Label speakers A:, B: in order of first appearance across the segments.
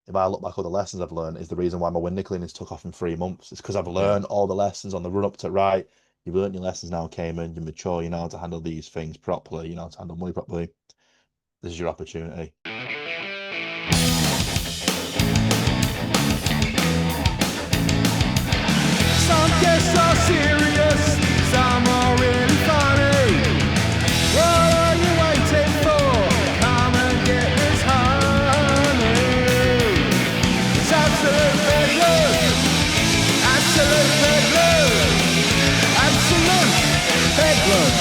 A: if I look back at all the lessons I've learned, is the reason why my window cleaners took off in 3 months. It's because I've
B: Yeah.
A: learned all the lessons on the run up to right. You've learned your lessons now, Kaymen. You're mature. You know how to handle these things properly. You know how to handle money properly. This is your opportunity.
C: Some guests are serious, some are really funny. What are you waiting for? Come and get this honey. It's absolute bedlam, absolute bedlam, absolute bedlam.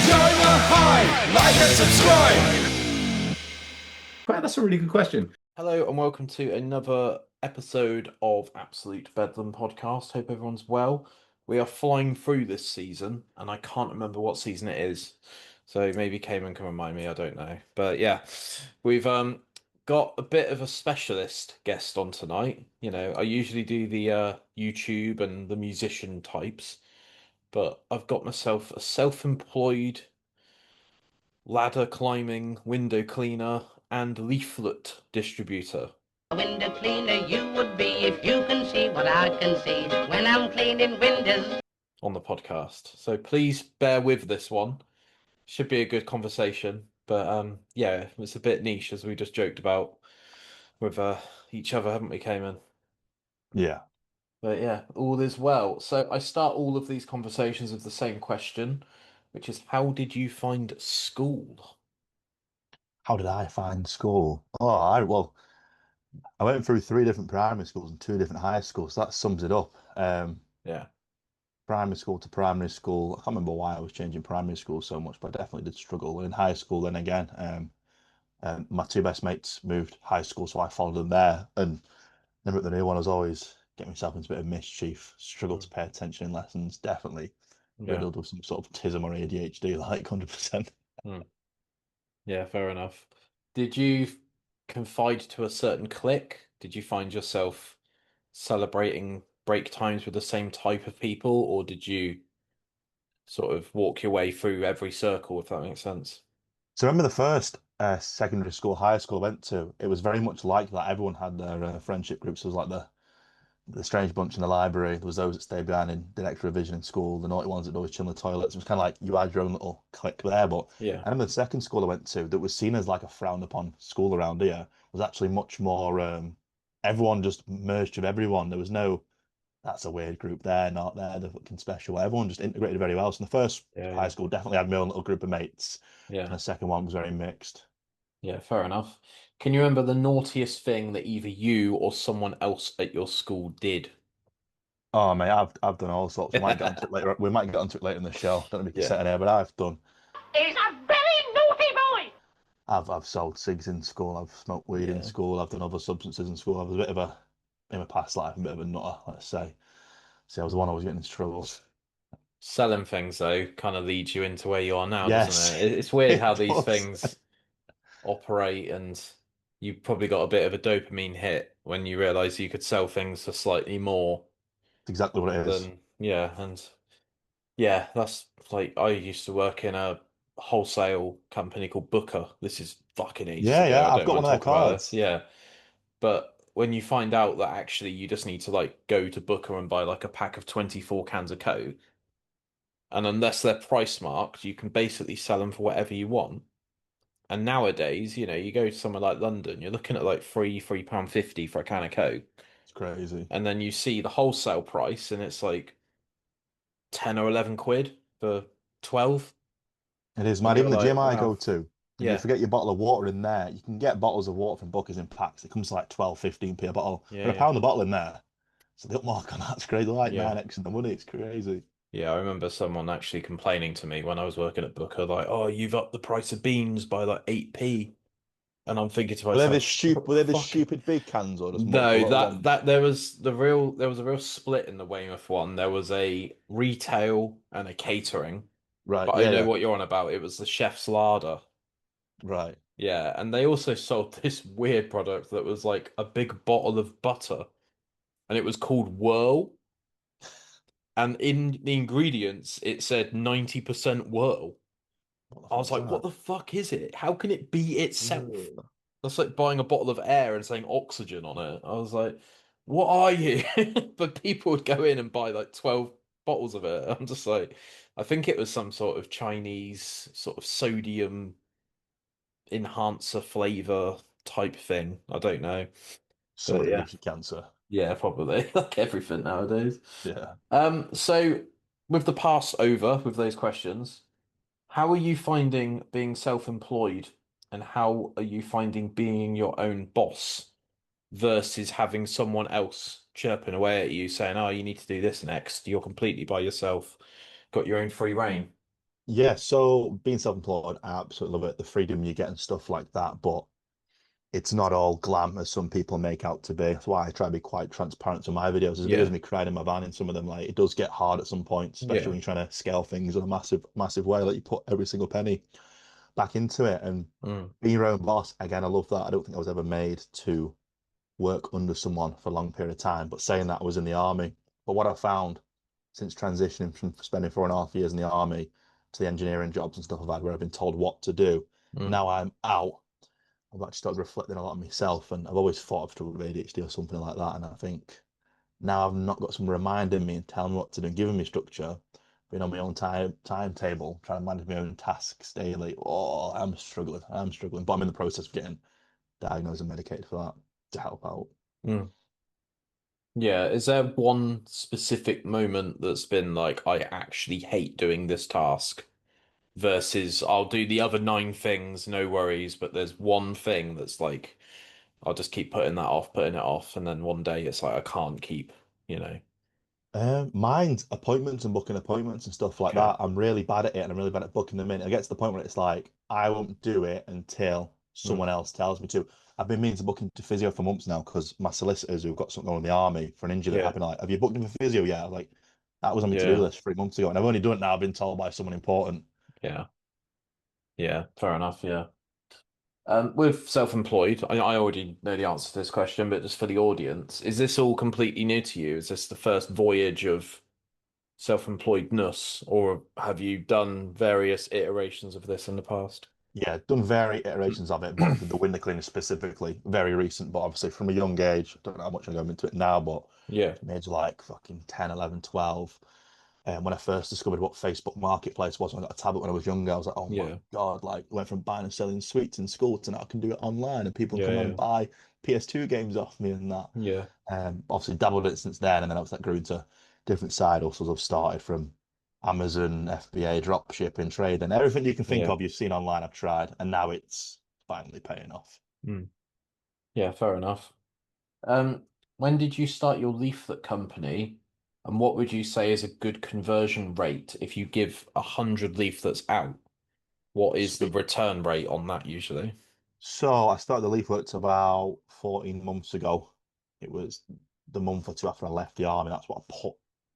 C: Join the hype, like and subscribe.
B: Right, that's a really good question.
D: Hello and welcome to another episode of Absolute Bedlam podcast. Hope everyone's well. We are flying through this season, and I can't remember what season it is. So maybe Kaymen can remind me, I don't know. But yeah, we've got a bit of a specialist guest on tonight. You know, I usually do the YouTube and the musician types, but I've got myself a self-employed ladder climbing, window cleaner, and leaflet distributor.
E: A window cleaner you would be if you can see what I can see when I'm cleaning windows.
D: On the podcast. So please bear with this one. Should be a good conversation. But yeah, it's a bit niche as we just joked about with each other, haven't we, Cayman?
A: Yeah.
D: But yeah, all is well. So I start all of these conversations with the same question, which is how did you find school?
A: How did I find school? Well, I went through 3 different primary schools and 2 different high schools. So that sums it up.
D: Yeah.
A: Primary school to primary school. I can't remember why I was changing primary school so much, but I definitely did struggle. In high school, then again, my 2 best mates moved high school, so I followed them there. And never at the new one, I was always getting myself into a bit of mischief, struggled to pay attention in lessons, definitely
D: Yeah.
A: riddled with some sort of autism or ADHD, like 100%.
D: Yeah, fair enough. Did you confide to a certain clique? Did you find yourself celebrating break times with the same type of people, or did you sort of walk your way through every circle, if that makes sense?
A: So I remember the first secondary school, high school I went to, it was very much like that. Everyone had their friendship groups. It was like the strange bunch in the library. There was those that stayed behind and did extra revision in school, the naughty ones that always chill in the toilets. It was kind of like you had your own little clique there. But
D: Yeah.
A: I remember the second school I went to that was seen as like a frowned upon school around here was actually much more, everyone just merged with everyone. There was no, that's a weird group there, not there, they're fucking special. Everyone just integrated very well. So in the first
D: Yeah,
A: high
D: yeah.
A: school, definitely had my own little group of mates. And
D: Yeah.
A: the second one was very mixed.
D: Yeah, fair enough. Can you remember the naughtiest thing that either you or someone else at your school did?
A: Oh mate, I've done all sorts. We might get onto it later. We might get onto it later in the show. Don't know if we can
D: Yeah.
A: set in here, but I've done.
E: He's a very naughty boy.
A: I've sold cigs in school. I've smoked weed in
D: Yeah.
A: school. I've done other substances in school. I was a bit of a in my past life, a bit of a nutter, let's say. See, I was the one always getting into troubles.
D: Selling things, though, kind of leads you into where you are now,
A: Yes,
D: doesn't it? It's weird
A: it
D: how these
A: does.
D: things operate, and you've probably got a bit of a dopamine hit when you realize you could sell things for slightly more
A: It's exactly what it is.
D: than, yeah, and yeah, that's like I used to work in a wholesale company called Booker. This is fucking ages
A: Yeah,
D: ago.
A: yeah.
D: I
A: I've
D: don't
A: got
D: want
A: one
D: to
A: of their
D: talk about this.
A: cards.
D: Yeah. But when you find out that actually you just need to like go to Booker and buy like a pack of 24 cans of Coke, and unless they're price marked, you can basically sell them for whatever you want. And nowadays, you know, you go to somewhere like London, you're looking at like £3.50 for a can of Coke.
A: It's crazy.
D: And then you see the wholesale price and it's like 10 or 11 quid for 12.
A: It is
D: And
A: mad.
D: you're
A: Even the
D: like,
A: gym I go
D: wow.
A: to, if you
D: Yeah.
A: forget your bottle of water in there, you can get bottles of water from Booker's in packs. It comes to like 12, 15p a bottle.
D: Yeah.
A: For a
D: Yeah.
A: pound a bottle in there. So the upmark on that's crazy. Like
D: Yeah.
A: 9x in the money. It's crazy.
D: Yeah, I remember someone actually complaining to me when I was working at Booker, like, "Oh, you've upped the price of beans by like 8p." And I'm thinking to myself,
A: Were they the
D: fucking
A: stupid big cans or just the
D: no,
A: little ones?
D: that there was a real split in the Weymouth one. There was a retail and a catering,
A: Right,
D: but I
A: yeah,
D: know
A: yeah.
D: what you're on about. It was the chef's larder.
A: Right.
D: Yeah, and they also sold this weird product that was like a big bottle of butter, and it was called Whirl. And in the ingredients, it said 90% Whirl.
A: What the
D: I was
A: fuck's
D: like, what
A: that?
D: the fuck is it? How can it be itself?
A: Ugh.
D: That's like buying a bottle of air and saying oxygen on it. I was like, what are you? But people would go in and buy like 12 bottles of it. I'm just like, I think it was some sort of Chinese sort of sodium enhancer flavor type thing. I don't know. But
A: Something that
D: yeah.
A: gives you cancer.
D: Yeah, probably. Like everything nowadays.
A: Yeah.
D: So with the pass over with those questions, how are you finding being self-employed and how are you finding being your own boss versus having someone else chirping away at you saying, oh, you need to do this next. You're completely by yourself, got your own free reign.
A: Yeah, so being self-employed, I absolutely love it. The freedom you get and stuff like that, but it's not all glam as some people make out to be. That's why I try to be quite transparent to my videos. There's videos
D: Yeah.
A: of me crying in my van in some of them. Like it does get hard at some point, especially
D: Yeah.
A: when you're trying to scale things in a massive, massive way. Like you put every single penny back into it. And
D: Mm.
A: being your own boss, again, I love that. I don't think I was ever made to work under someone for a long period of time. But saying that, I was in the army. But what I found since transitioning from spending 4.5 years in the army to the engineering jobs and stuff I've had where I've been told what to do,
D: Mm.
A: now I'm out. I've actually started reflecting a lot on myself, and I've always thought I've struggled with ADHD or something like that. And I think now I've not got someone reminding me and telling me what to do and giving me structure, being on my own timetable, trying to manage my own tasks daily. Oh, I'm struggling. I'm struggling, but I'm in the process of getting diagnosed and medicated for that to help out.
D: Mm. Yeah. Is there one specific moment that's been like, I actually hate doing this task versus I'll do the other nine things, no worries, but there's one thing that's like, I'll just keep putting that off, putting it off, and then one day it's like I can't keep, you know.
A: Mine's appointments and booking appointments and stuff like
D: Okay.
A: that. I'm really bad at it and I'm really bad at booking them in. It gets to the point where it's like I won't do it until
D: Mm.
A: someone else tells me to. I've been meaning to book into physio for months now because my solicitors who've got something on in the army for an injury that
D: Yeah.
A: happened, like, have you booked in for physio yet? Like that was on my to-do
D: Yeah.
A: list 3 months ago, and I've only done it now. I've been told by someone important.
D: Yeah. Yeah. Fair enough. Yeah. With self-employed, I already know the answer to this question, but just for the audience, is this all completely new to you? Is this the first voyage of self-employedness, or have you done various iterations of this in the past?
A: Yeah, done varied iterations of it, but the window cleaner specifically, very recent, but obviously from a young age, I don't know how much I'm going into it now, but
D: Yeah.
A: from age like fucking 10, 11, 12. And when I first discovered what Facebook Marketplace was when I got a tablet when I was younger, I was like, oh my
D: Yeah.
A: God, like went from buying and selling sweets in school to now I can do it online and people
D: Yeah.
A: come and
D: Yeah.
A: buy PS2 games off me and that.
D: Yeah.
A: Obviously dabbled in it since then, and then I was like grew into different side hustles. I've started from Amazon, FBA, drop shipping, trade, and everything you can think
D: Yeah.
A: of you've seen online, I've tried, and now it's finally paying off.
D: Mm. Yeah. Fair enough. Um, when did you start your leaflet company, and what would you say is a good conversion rate if you give 100 leaflets out? What is the
A: Spe-
D: return rate on that usually?
A: So I started the leaflets about 14 months ago. It was the month or two after I left the army. That's what I put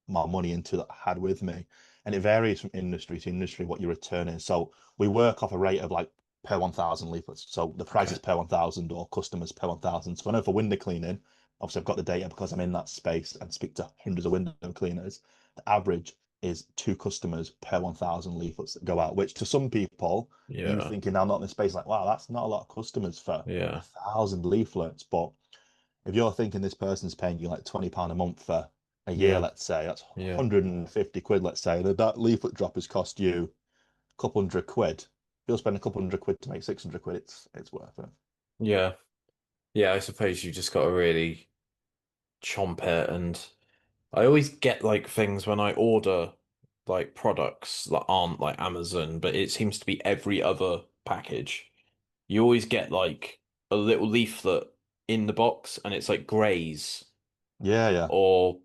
A: my money into that I had with me. And it varies from industry to industry what your return is. So we work off a rate of like per 1,000 leaflets. So the price
D: Okay.
A: is per 1,000 or customers per 1,000. So I know for window cleaning, obviously I've got the data because I'm in that space and speak to hundreds of window cleaners. The average is two customers per 1,000 leaflets that go out, which to some people, you
D: Yeah.
A: thinking I'm not in the space like, wow, that's not a lot of customers for a
D: Yeah.
A: thousand leaflets. But if you're thinking this person's paying you like £20 a month for a year,
D: Yeah.
A: let's say, that's
D: Yeah.
A: 150 quid, let's say, that leaflet drop has cost you a couple hundred quid. If you'll spend a couple hundred quid to make 600 quid, it's worth it.
D: Yeah. Yeah, I suppose you just got to really chomp it. And I always get like things when I order like products that aren't like Amazon, but it seems to be every other package. You always get like a little leaflet in the box and it's like graze
A: Yeah, yeah.
D: or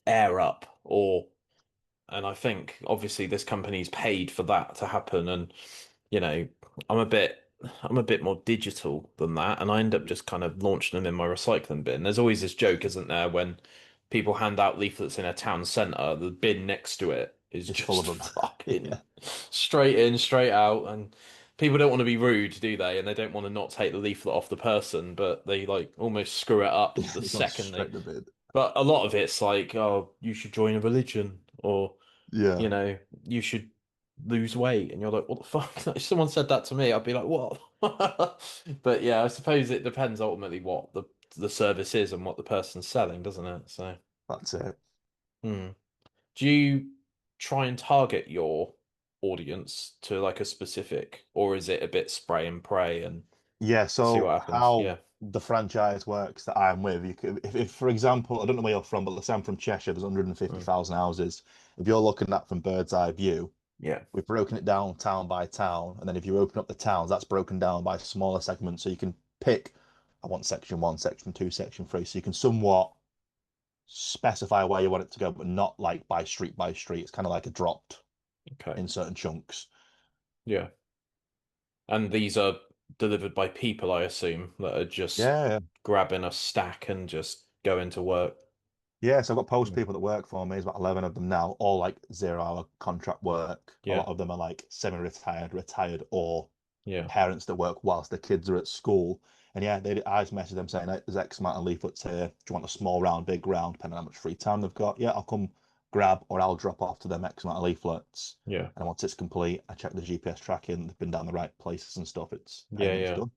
D: air up or and I think obviously this company's paid for that to happen and you know, I'm a bit I'm a bit more digital than that, and I end up just kind of launching them in my recycling bin. There's always this joke, isn't there, when people hand out leaflets in a town centre, the bin next to it is
A: It's full of
D: just
A: them.
D: fucking
A: Yeah.
D: straight in, straight out, and people don't want to be rude, do they? And they don't want to not take the leaflet off the person, but they like almost screw it up the
A: It's gone
D: second they.
A: straight to bid.
D: But a lot of it's like, oh, you should join a religion, or
A: Yeah.
D: you know, you should lose weight, and you're like, what the fuck? If someone said that to me, I'd be like, what? But yeah, I suppose it depends ultimately what the service is and what the person's selling, doesn't it? So,
A: That's it.
D: hmm. Do you try and target your audience to like a specific, or is it a bit spray and pray and
A: Yeah,
D: see
A: so
D: what happens?
A: how
D: Yeah.
A: the franchise works that I'm with, you could, if for example, I don't know where you're from, but let's say I'm from Cheshire, there's
D: Mm.
A: 150,000 houses. If you're looking at from bird's eye view,
D: Yeah.
A: we've broken it down town by town, and then if you open up the towns, that's broken down by smaller segments. So you can pick, I want section one, section two, section three. So you can somewhat specify where you want it to go, but not like by street by street. It's kind of like a dropped
D: Okay.
A: in certain chunks.
D: Yeah. And these are delivered by people, I assume, that are just
A: Yeah,
D: grabbing a stack and just going to work.
A: yeah. So I've got post
D: Mm.
A: people that work for me. There's about 11 of them now, all like 0 hour contract work. A
D: Yeah.
A: lot of them are like semi-retired, retired, or
D: Yeah.
A: parents that work whilst their kids are at school. And yeah, I just message them saying, "Hey, there's X amount of leaflets here. Do you want a small round, big round, depending on how much free time they've got? Yeah, I'll come grab or I'll drop off to them X amount of leaflets.
D: Yeah.
A: And once it's complete, I check the GPS tracking, they've been down the right places and stuff. It's
D: Yeah.
A: payment's
D: Yeah.
A: done.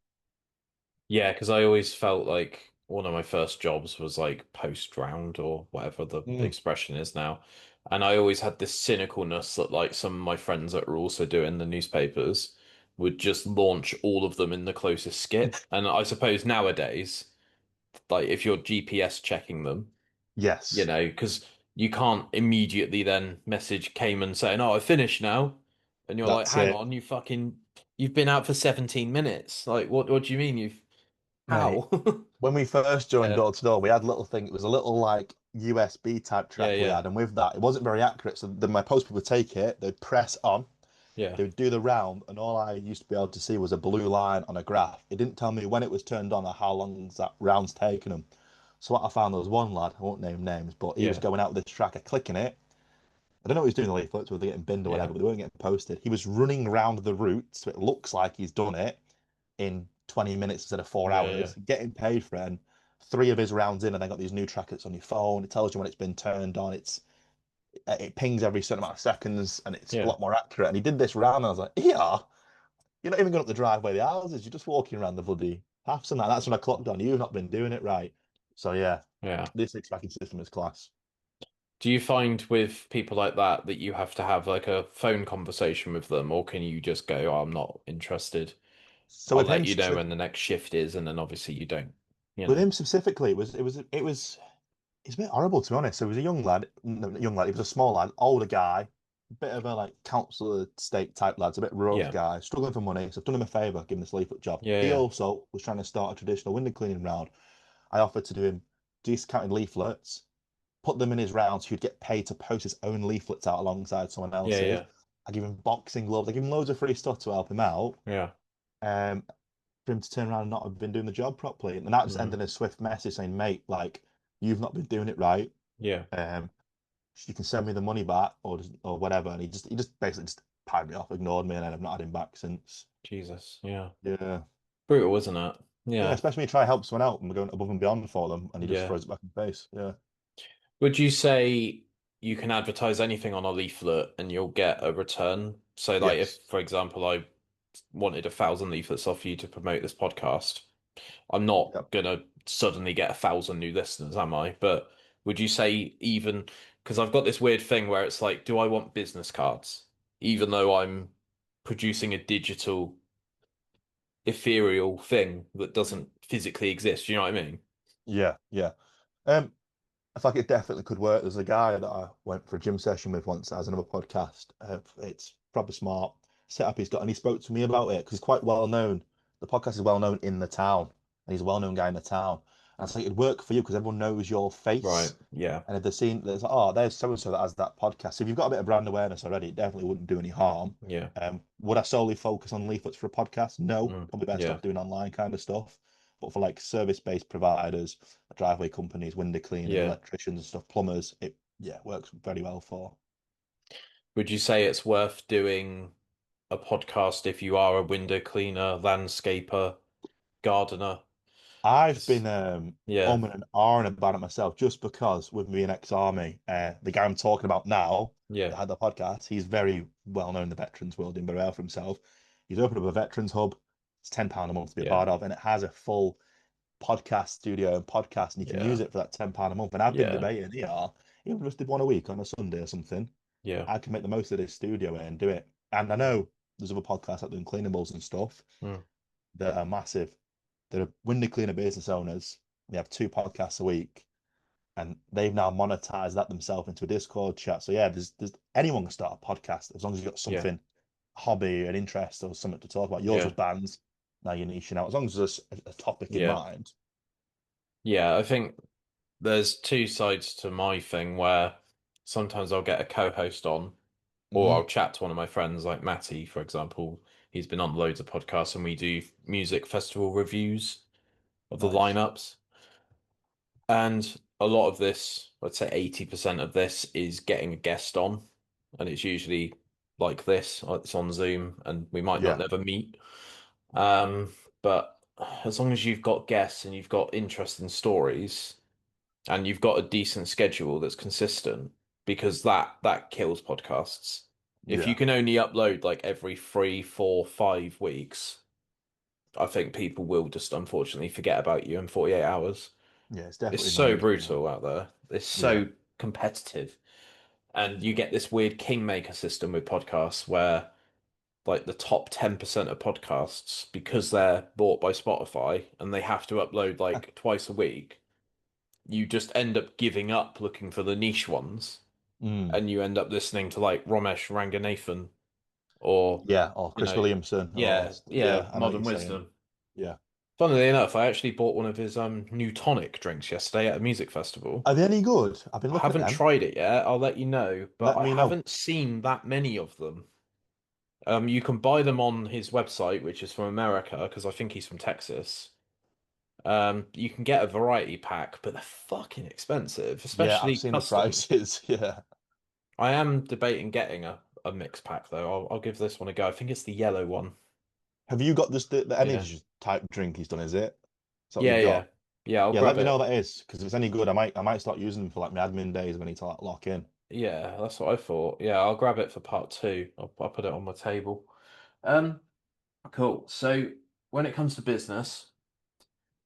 D: Yeah, because I always felt like one of my first jobs was like post round or whatever the
A: Mm.
D: expression is now. And I always had this cynicalness that like some of my friends that were also doing the newspapers would just launch all of them in the closest skip. And I suppose nowadays, like if you're GPS checking them, you
A: Yes,
D: know, because you can't immediately then message Kaymen saying, "Oh, I finished now," and you're like,
A: that's
D: "Hang
A: it,
D: on, you've been out for 17 minutes. Like, what do you mean you've
A: mate.
D: how?"
A: When we first joined
D: Yeah,
A: door to door, we had a little thing. It was a little like USB type
D: yeah,
A: tracker we
D: yeah,
A: had, and with that, it wasn't very accurate. So then my post people would take it, they'd press on,
D: yeah,
A: they would do the round, and all I used to be able to see was a blue line on a graph. It didn't tell me when it was turned on or how long that round's taken them. So what I found, there was one lad, I won't name names, but he was
D: yeah,
A: going out with this tracker, clicking it. I don't know what he's doing the leaflets, whether they're getting binned or
D: yeah,
A: whatever, but they weren't getting posted. He was running round the route, so it looks like he's done it in 20 minutes instead of four
D: yeah, yeah,
A: hours, getting paid for it. And three of his rounds in, and then got these new trackers on your phone. It tells you when it's been turned on. It pings every certain amount of seconds, and it's a
D: yeah,
A: lot more accurate. And he did this round, and I was like, yeah, you're not even going up the driveway, the houses. You're just walking around the bloody halves and that. That's when I clocked on. You've not been doing it right. So yeah,
D: yeah.
A: this tracking system is class.
D: Do you find with people like that that you have to have like a phone conversation with them, or can you just go, "Oh, I'm not interested.
A: So
D: I'll
A: with
D: let
A: him
D: you know
A: specific,
D: when the next shift is," and then obviously you don't, you
A: with
D: know?
A: him specifically, it was it's a bit horrible to be honest. So he was a young lad, no, not young lad. He was a small lad, older guy, bit of a like councillor state type lad, a bit rough
D: Yeah,
A: guy, struggling for money. So I've done him a favour, given this leaflet job.
D: yeah,
A: He
D: yeah,
A: also was trying to start a traditional window cleaning round. I offered to do him discounted leaflets, put them in his rounds. He'd get paid to post his own leaflets out alongside someone
D: yeah,
A: else's.
D: yeah,
A: I give him boxing gloves. I give him loads of free stuff to help him out.
D: yeah.
A: Um, for him to turn around and not have been doing the job properly, and that just
D: Hmm.
A: ended in a swift message saying, "Mate, like you've not been doing it right.
D: Yeah.
A: Um, you can send me the money back or whatever." And he just basically just pied me off, ignored me, and then I've not had him back since.
D: Jesus. Yeah.
A: Yeah,
D: Brutal, isn't it?
A: yeah.
D: Yeah.
A: Especially when you try to help someone out and we're going above and beyond for them, and he just
D: Yeah.
A: throws it back in the face. Yeah.
D: Would you say you can advertise anything on a leaflet and you'll get a return? So, like, if,
A: Yes.
D: for example, I wanted 1,000 leaflets off you to promote this podcast, I'm not
A: Yep.
D: gonna suddenly get 1,000 new listeners, am I? But would you say even because I've got this weird thing where it's like, do I want business cards, even though I'm producing a digital ethereal thing that doesn't physically exist? You know what I mean?
A: Yeah. Yeah. Um, I feel like it definitely could work. There's a guy that I went for a gym session with once as another podcast. It's proper smart setup he's got, and he spoke to me about it because he's quite well known. The podcast is well known in the town, and he's a well-known guy in the town. And I think it'd work for you because everyone knows your
D: Right.
A: face.
D: Yeah.
A: And if they're seeing, there's like, oh, there's so and so that has that podcast. So if you've got a bit of brand awareness already, it definitely wouldn't do any harm.
D: Yeah.
A: Would I solely focus on leaflets for a podcast? No,
D: Mm.
A: probably best
D: Yeah.
A: off doing online kind of stuff. But for like service-based providers, driveway companies, window cleaning,
D: Yeah.
A: electricians and stuff, plumbers, it yeah works very well for.
D: Would you say it's worth doing a podcast if you are a window cleaner, landscaper, gardener?
A: I've
D: It's-
A: been
D: yeah,
A: and ahhing about it myself just because with me an ex-army, the guy I'm talking about now that
D: yeah,
A: had the podcast, he's very well known in the veterans world, in very well for himself. He's opened up a veterans hub. It's £10 a month to be a
D: yeah,
A: part of, and it has a full podcast studio and podcast, and you can use
D: yeah,
A: it for that £10 a month. And I've been
D: yeah,
A: debating, even if I just did one a week on a Sunday or something,
D: yeah.
A: I can make the most of this studio and do it. And I know there's other podcasts out doing cleanables and stuff
D: Mm.
A: that are massive. They're window cleaner business owners. They have 2 podcasts a week, and they've now monetized that themselves into a Discord chat. So yeah, there's anyone can start a podcast as long as you've got
D: Yeah,
A: something, hobby, an interest, or something to talk about. Yours
D: yeah,
A: was bands. Now you're niching out. As long as there's a topic in
D: yeah,
A: mind.
D: yeah. I think there's two sides to my thing where sometimes I'll get a co-host on, or
A: Hmm.
D: I'll chat to one of my friends, like Matty, for example. He's been on loads of podcasts, and we do music festival reviews of the
A: Nice.
D: lineups. And a lot of this, let's say 80% of this, is getting a guest on, and it's usually like this. It's on Zoom, and we might not
A: Yeah.
D: never meet. Um, but as long as you've got guests and you've got interesting stories, and you've got a decent schedule that's consistent, because that kills podcasts. If you
A: Yeah.
D: can only upload like every 3, 4, 5 weeks, I think people will just unfortunately forget about you in 48 hours.
A: Yeah. It's
D: It's
A: definitely
D: so
A: management.
D: brutal out there. It's
A: Yeah.
D: so competitive. And you get this weird kingmaker system with podcasts where like the top 10% of podcasts, because they're bought by Spotify and they have to upload like twice a week, you just end up giving up looking for the niche ones,
A: Mm.
D: and you end up listening to like Ramesh Ranganathan or,
A: Yeah. Or
D: you
A: Chris
D: know,
A: Williamson. Or
D: yeah,
A: yeah.
D: yeah,
A: I know what
D: Modern
A: you're saying.
D: Wisdom.
A: Yeah.
D: Funnily enough, I actually bought one of his new tonic drinks yesterday at a music festival.
A: Are they any good? I've been
D: I
A: looking at
D: haven't
A: them.
D: tried it yet. I'll let you know, but
A: Let
D: I
A: me know.
D: haven't seen that many of them. You can buy them on his website, which is from America, because I think he's from Texas. You can get a variety pack, but they're fucking expensive,
A: Yeah, I've
D: especially
A: seen the
D: custom.
A: prices. Yeah.
D: I am debating getting a mix pack though. I'll give this one a go. I think it's the yellow one.
A: Have you got this the
D: Yeah.
A: energy type drink he's done, is it? Is that what
D: Yeah,
A: you've
D: yeah.
A: got?
D: Yeah, I'll
A: Yeah, let
D: grab
A: me know
D: it.
A: what that is, because if it's any good, I might start using them for like my admin days when I need to like lock in.
D: Yeah, that's what I thought. Yeah, I'll grab it for part two. I'll put it on my table. Um, cool. So when it comes to business,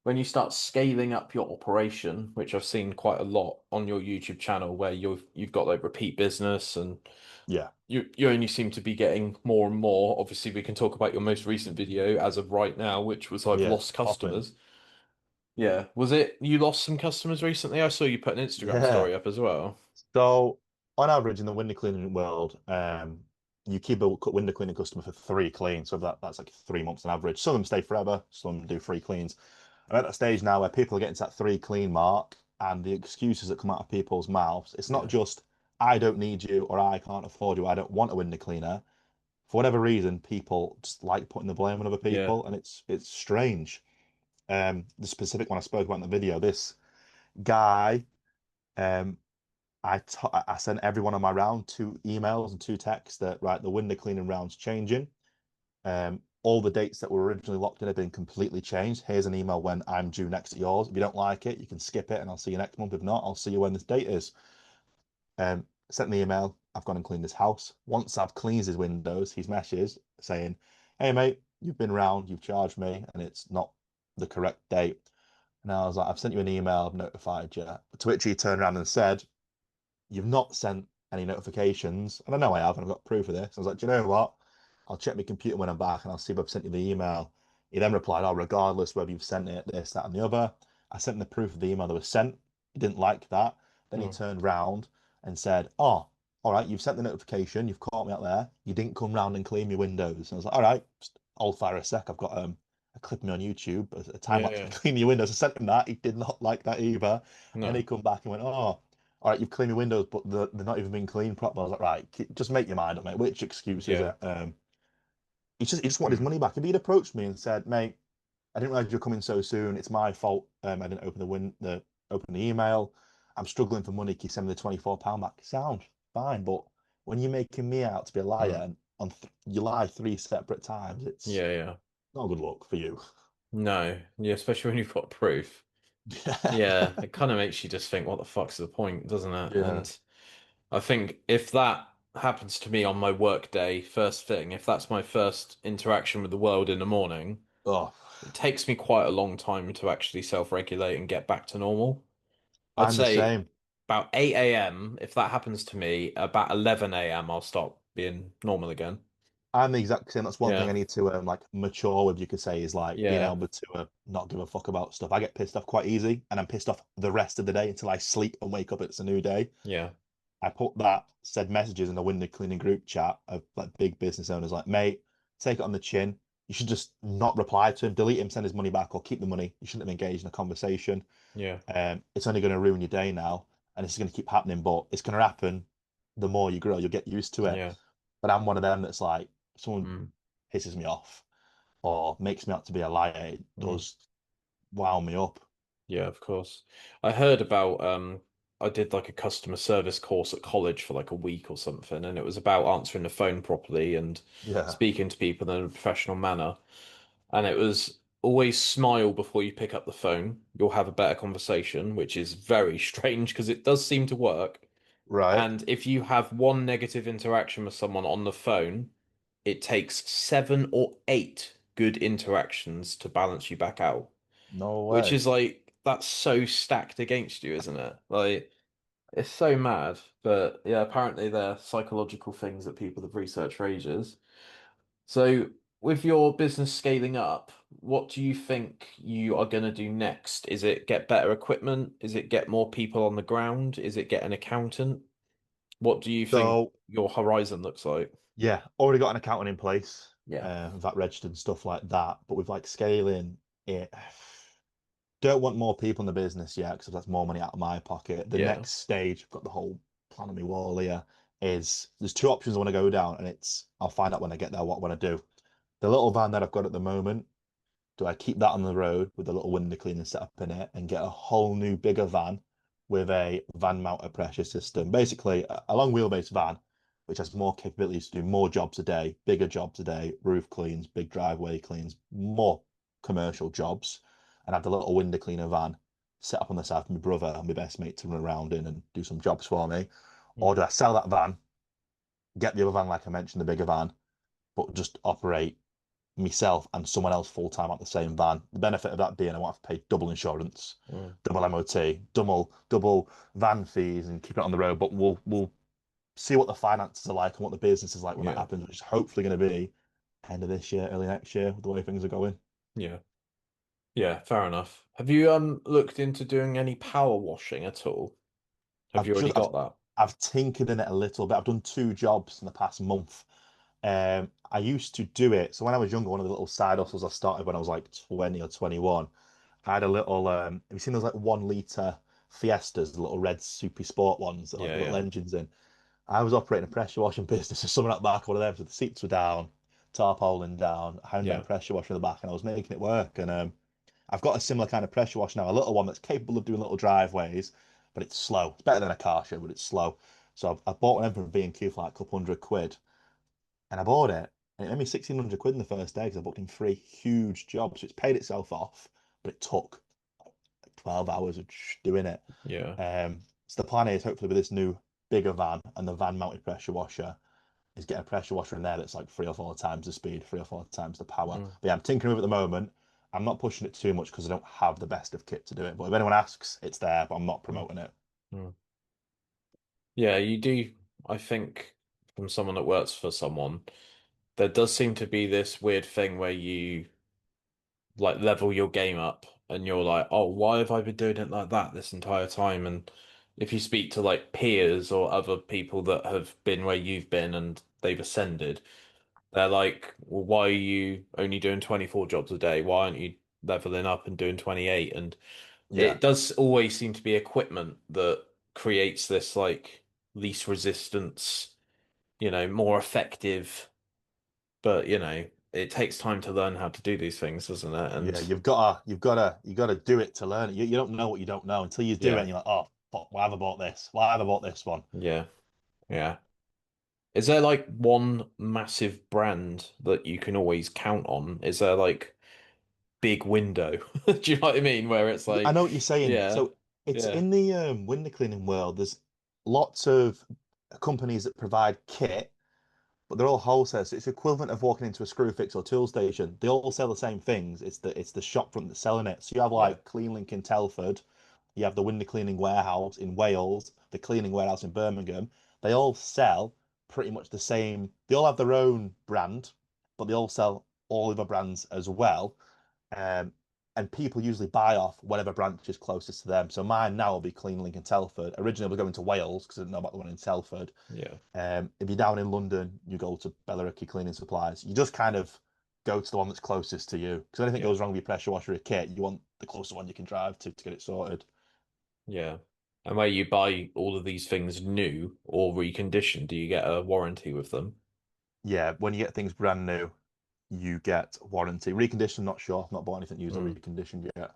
D: when you start scaling up your operation, which I've seen quite a lot on your YouTube channel, where you've got like repeat business and
A: Yeah.
D: you only seem to be getting more and more. Obviously, we can talk about your most recent video as of right now, which was I've
A: Yeah, it's
D: lost
A: popping.
D: customers. Yeah. Was it you lost some customers recently? I saw you put an Instagram
A: Yeah.
D: story up as well.
A: So on average in the window cleaning world, you keep a window cleaning customer for 3 cleans. So that's like 3 months on average. Some of them stay forever, some of them do 3 cleans. I'm at that stage now where people are getting to that 3 clean mark, and the excuses that come out of people's mouths, it's not
D: Yeah.
A: just I don't need you or I can't afford you, I don't want a window cleaner. For whatever reason, people just like putting the blame on other
D: Yeah.
A: people, and it's strange. The specific one I spoke about in the video, this guy, um, I sent everyone on my round 2 emails and 2 texts that right, the window cleaning round's changing. All the dates that were originally locked in have been completely changed. Here's an email when I'm due next at yours. If you don't like it, you can skip it, and I'll see you next month. If not, I'll see you when this date is. Sent the email. I've gone and cleaned his house. Once I've cleaned his windows, his meshes, saying, "Hey mate, you've been round, you've charged me, and it's not the correct date." And I was like, "I've sent you an email, I've notified you." To which he turned around and said, "You've not sent any notifications." And I know I have, and I've got proof of this. I was like, "Do you know what? I'll check my computer when I'm back and I'll see if I've sent you the email." He then replied, "Oh, regardless whether you've sent it, this, that, and the other." I sent him the proof of the email that was sent. He didn't like that. Then he
D: Hmm.
A: turned round and said, "Oh, all right, you've sent the notification, you've caught me out there. You didn't come round and clean my windows." And I was like, "All right, just hold fire a sec. I've got a clip of me on YouTube, a time
D: Yeah,
A: lapse of me
D: yeah.
A: cleaning your windows." I sent him that. He did not like that either. And then he
D: No.
A: come back and went, "Oh, all right, you've cleaned your windows, but they're not even been cleaned properly." I was like, "Right, just make your mind up, mate. Which excuse is
D: Yeah.
A: it?" He just wanted his
D: Hmm.
A: money back. If he'd approached me and said, "Mate, I didn't realize you're coming so soon. It's my fault. I didn't open the email. I'm struggling for money. Can you send me the £24 back?" Sound fine, but when you're making me out to be a liar
D: Hmm.
A: and you lie 3 separate times, it's
D: Yeah, yeah.
A: not a good look for you.
D: No, yeah, especially when you've got proof. Yeah, it kind of makes you just think, what the fuck's the point, doesn't it?
A: Yeah.
D: And I think if that happens to me on my work day, first thing, if that's my first interaction with the world in the morning,
A: Oh,
D: it takes me quite a long time to actually self-regulate and get back to normal. I'd
A: I'm the
D: say
A: same.
D: about 8 a.m., if that happens to me, about 11 a.m., I'll start being normal again.
A: I'm the exact same. That's one thing
D: Yeah,
A: I need to like mature with, you could say, is like being
D: yeah,
A: able to not give a fuck about stuff. I get pissed off quite easy, and I'm pissed off the rest of the day until I sleep and wake up. It's a new day.
D: yeah,
A: I put that said messages in the window cleaning group chat of like big business owners, like, mate, take it on the chin. You should just not reply to him, delete him, send his money back, or keep the money. You shouldn't have engaged in a conversation.
D: yeah,
A: It's only going to ruin your day now, and it's going to keep happening. But it's going to happen. The more you grow, you'll get used to it.
D: yeah.
A: But I'm one of them that's like, if someone
D: Mm,
A: pisses me off or makes me out to be a liar, it
D: mm.
A: does wow me up.
D: Yeah, of course. I heard about I did like a customer service course at college for like a week or something, and it was about answering the phone properly and
A: Yeah,
D: speaking to people in a professional manner. And it was always smile before you pick up the phone. You'll have a better conversation, which is very strange because it does seem to work.
A: right.
D: And if you have one negative interaction with someone on the phone, it takes 7 or 8 good interactions to balance you back out.
A: No
D: Which
A: way.
D: is like that's so stacked against you, isn't it? Like it's so mad. But yeah, apparently they're psychological things that people have researched for ages. So with your business scaling up, what do you think you are going to do next? Is it get better equipment? Is it get more people on the ground? Is it get an accountant? What do you think
A: So
D: your horizon looks like?
A: yeah, already got an accountant in place,
D: Yeah.
A: VAT registered and stuff like that. But with like scaling it, don't want more people in the business yet because that's more money out of my pocket. The
D: Yeah.
A: next stage, I've got the whole plan on my wall here, is there's two options I want to go down, and it's I'll find out when I get there what I want to do. The little van that I've got at the moment, do I keep that on the road with a little window cleaner set up in it and get a whole new bigger van with a van mounted pressure system? Basically, a long wheelbase van, which has more capabilities to do more jobs a day, bigger jobs a day, roof cleans, big driveway cleans, more commercial jobs, and have the little window cleaner van set up on the side for my brother and my best mate to run around in and do some jobs for me. Or
D: Mm.
A: do I sell that van, get the other van, like I mentioned, the bigger van, but just operate myself and someone else full time at the same van? The benefit of that being I won't have to pay double insurance,
D: Mm.
A: double MOT, double van fees and keep it on the road. But we'll see what the finances are like and what the business is like when that
D: Yeah.
A: happens, which is hopefully going to be end of this year, early next year, with the way things are going.
D: Yeah. Yeah, fair enough. Have you looked into doing any power washing at all? Have
A: I've
D: you already
A: just I've
D: got that?
A: I've tinkered in it a little bit. I've done two jobs in the past month. I used to do it. So when I was younger, one of the little side hustles I started when I was like 20 or 21, I had a little, have you seen those like 1 litre Fiestas, the little red soupy sport ones that like
D: Yeah,
A: the little
D: yeah.
A: engines in? I was operating a pressure washing business. So someone at the back of one of them, so the seats were down, tarpaulin down, hand down
D: Yeah.
A: pressure washer in the back, and I was making it work. And I've got a similar kind of pressure wash now, a little one that's capable of doing little driveways, but it's slow. It's better than a car show, but it's slow. So I bought one from B&Q for like a couple £100, and I bought it, and it made me 1,600 quid in the first day because I booked in 3 huge jobs. So it's paid itself off, but it took like 12 hours of just doing it.
D: Yeah.
A: So the plan is hopefully with this new bigger van and the van mounted pressure washer is get a pressure washer in there that's like 3 or 4 times the speed, 3 or 4 times the power.
D: Mm.
A: But yeah, I'm tinkering with it at the moment. I'm not pushing it too much because I don't have the best of kit to do it. But if anyone asks, it's there, but I'm not
D: Mm.
A: promoting it.
D: Mm. Yeah, you do. I think from someone that works for someone, there does seem to be this weird thing where you like level your game up and you're like, oh, why have I been doing it like that this entire time? And if you speak to like peers or other people that have been where you've been and they've ascended, they're like, well, why are you only doing 24 jobs a day? Why aren't you leveling up and doing 28? And
A: Yeah,
D: it does always seem to be equipment that creates this like least resistance, more effective, but it takes time to learn how to do these things, doesn't it?
A: yeah.
D: And
A: You gotta do it to learn it. You don't know what you don't know until you do it,
D: yeah,
A: and you're like, oh, fuck, why have I bought this? Why have I bought this one?
D: yeah, yeah. Is there like one massive brand that you can always count on? Is there like big window. Do you know what I mean? Where it's
A: I
D: like,
A: know what you're saying.
D: yeah,
A: So it's
D: yeah,
A: in the window cleaning world. There's lots of companies that provide kit, but they're all wholesale. So it's equivalent of walking into a Screwfix or tool station. They all sell the same things. It's the shop front that's selling it. So you have
D: yeah,
A: like CleanLink in Telford, you have the window cleaning warehouse in Wales, the cleaning warehouse in Birmingham. They all sell pretty much the same. They all have their own brand, but they all sell all other brands as well. Um, and people usually buy off whatever branch is closest to them. So mine now will be CleanLink in Telford. Originally, we're going to Wales because I didn't know about the one in Telford.
D: yeah,
A: If you're down in London, you go to Bellericay Cleaning Supplies. You just kind of go to the one that's closest to you. Because anything
D: yeah,
A: goes wrong with your pressure washer or kit, you want the closest one you can drive to get it sorted.
D: yeah. And where you buy all of these things new or reconditioned, do you get a warranty with them?
A: Yeah, when you get things brand new, you get warranty. Reconditioned, not sure. I've not bought anything used or
D: Mm.
A: reconditioned yet.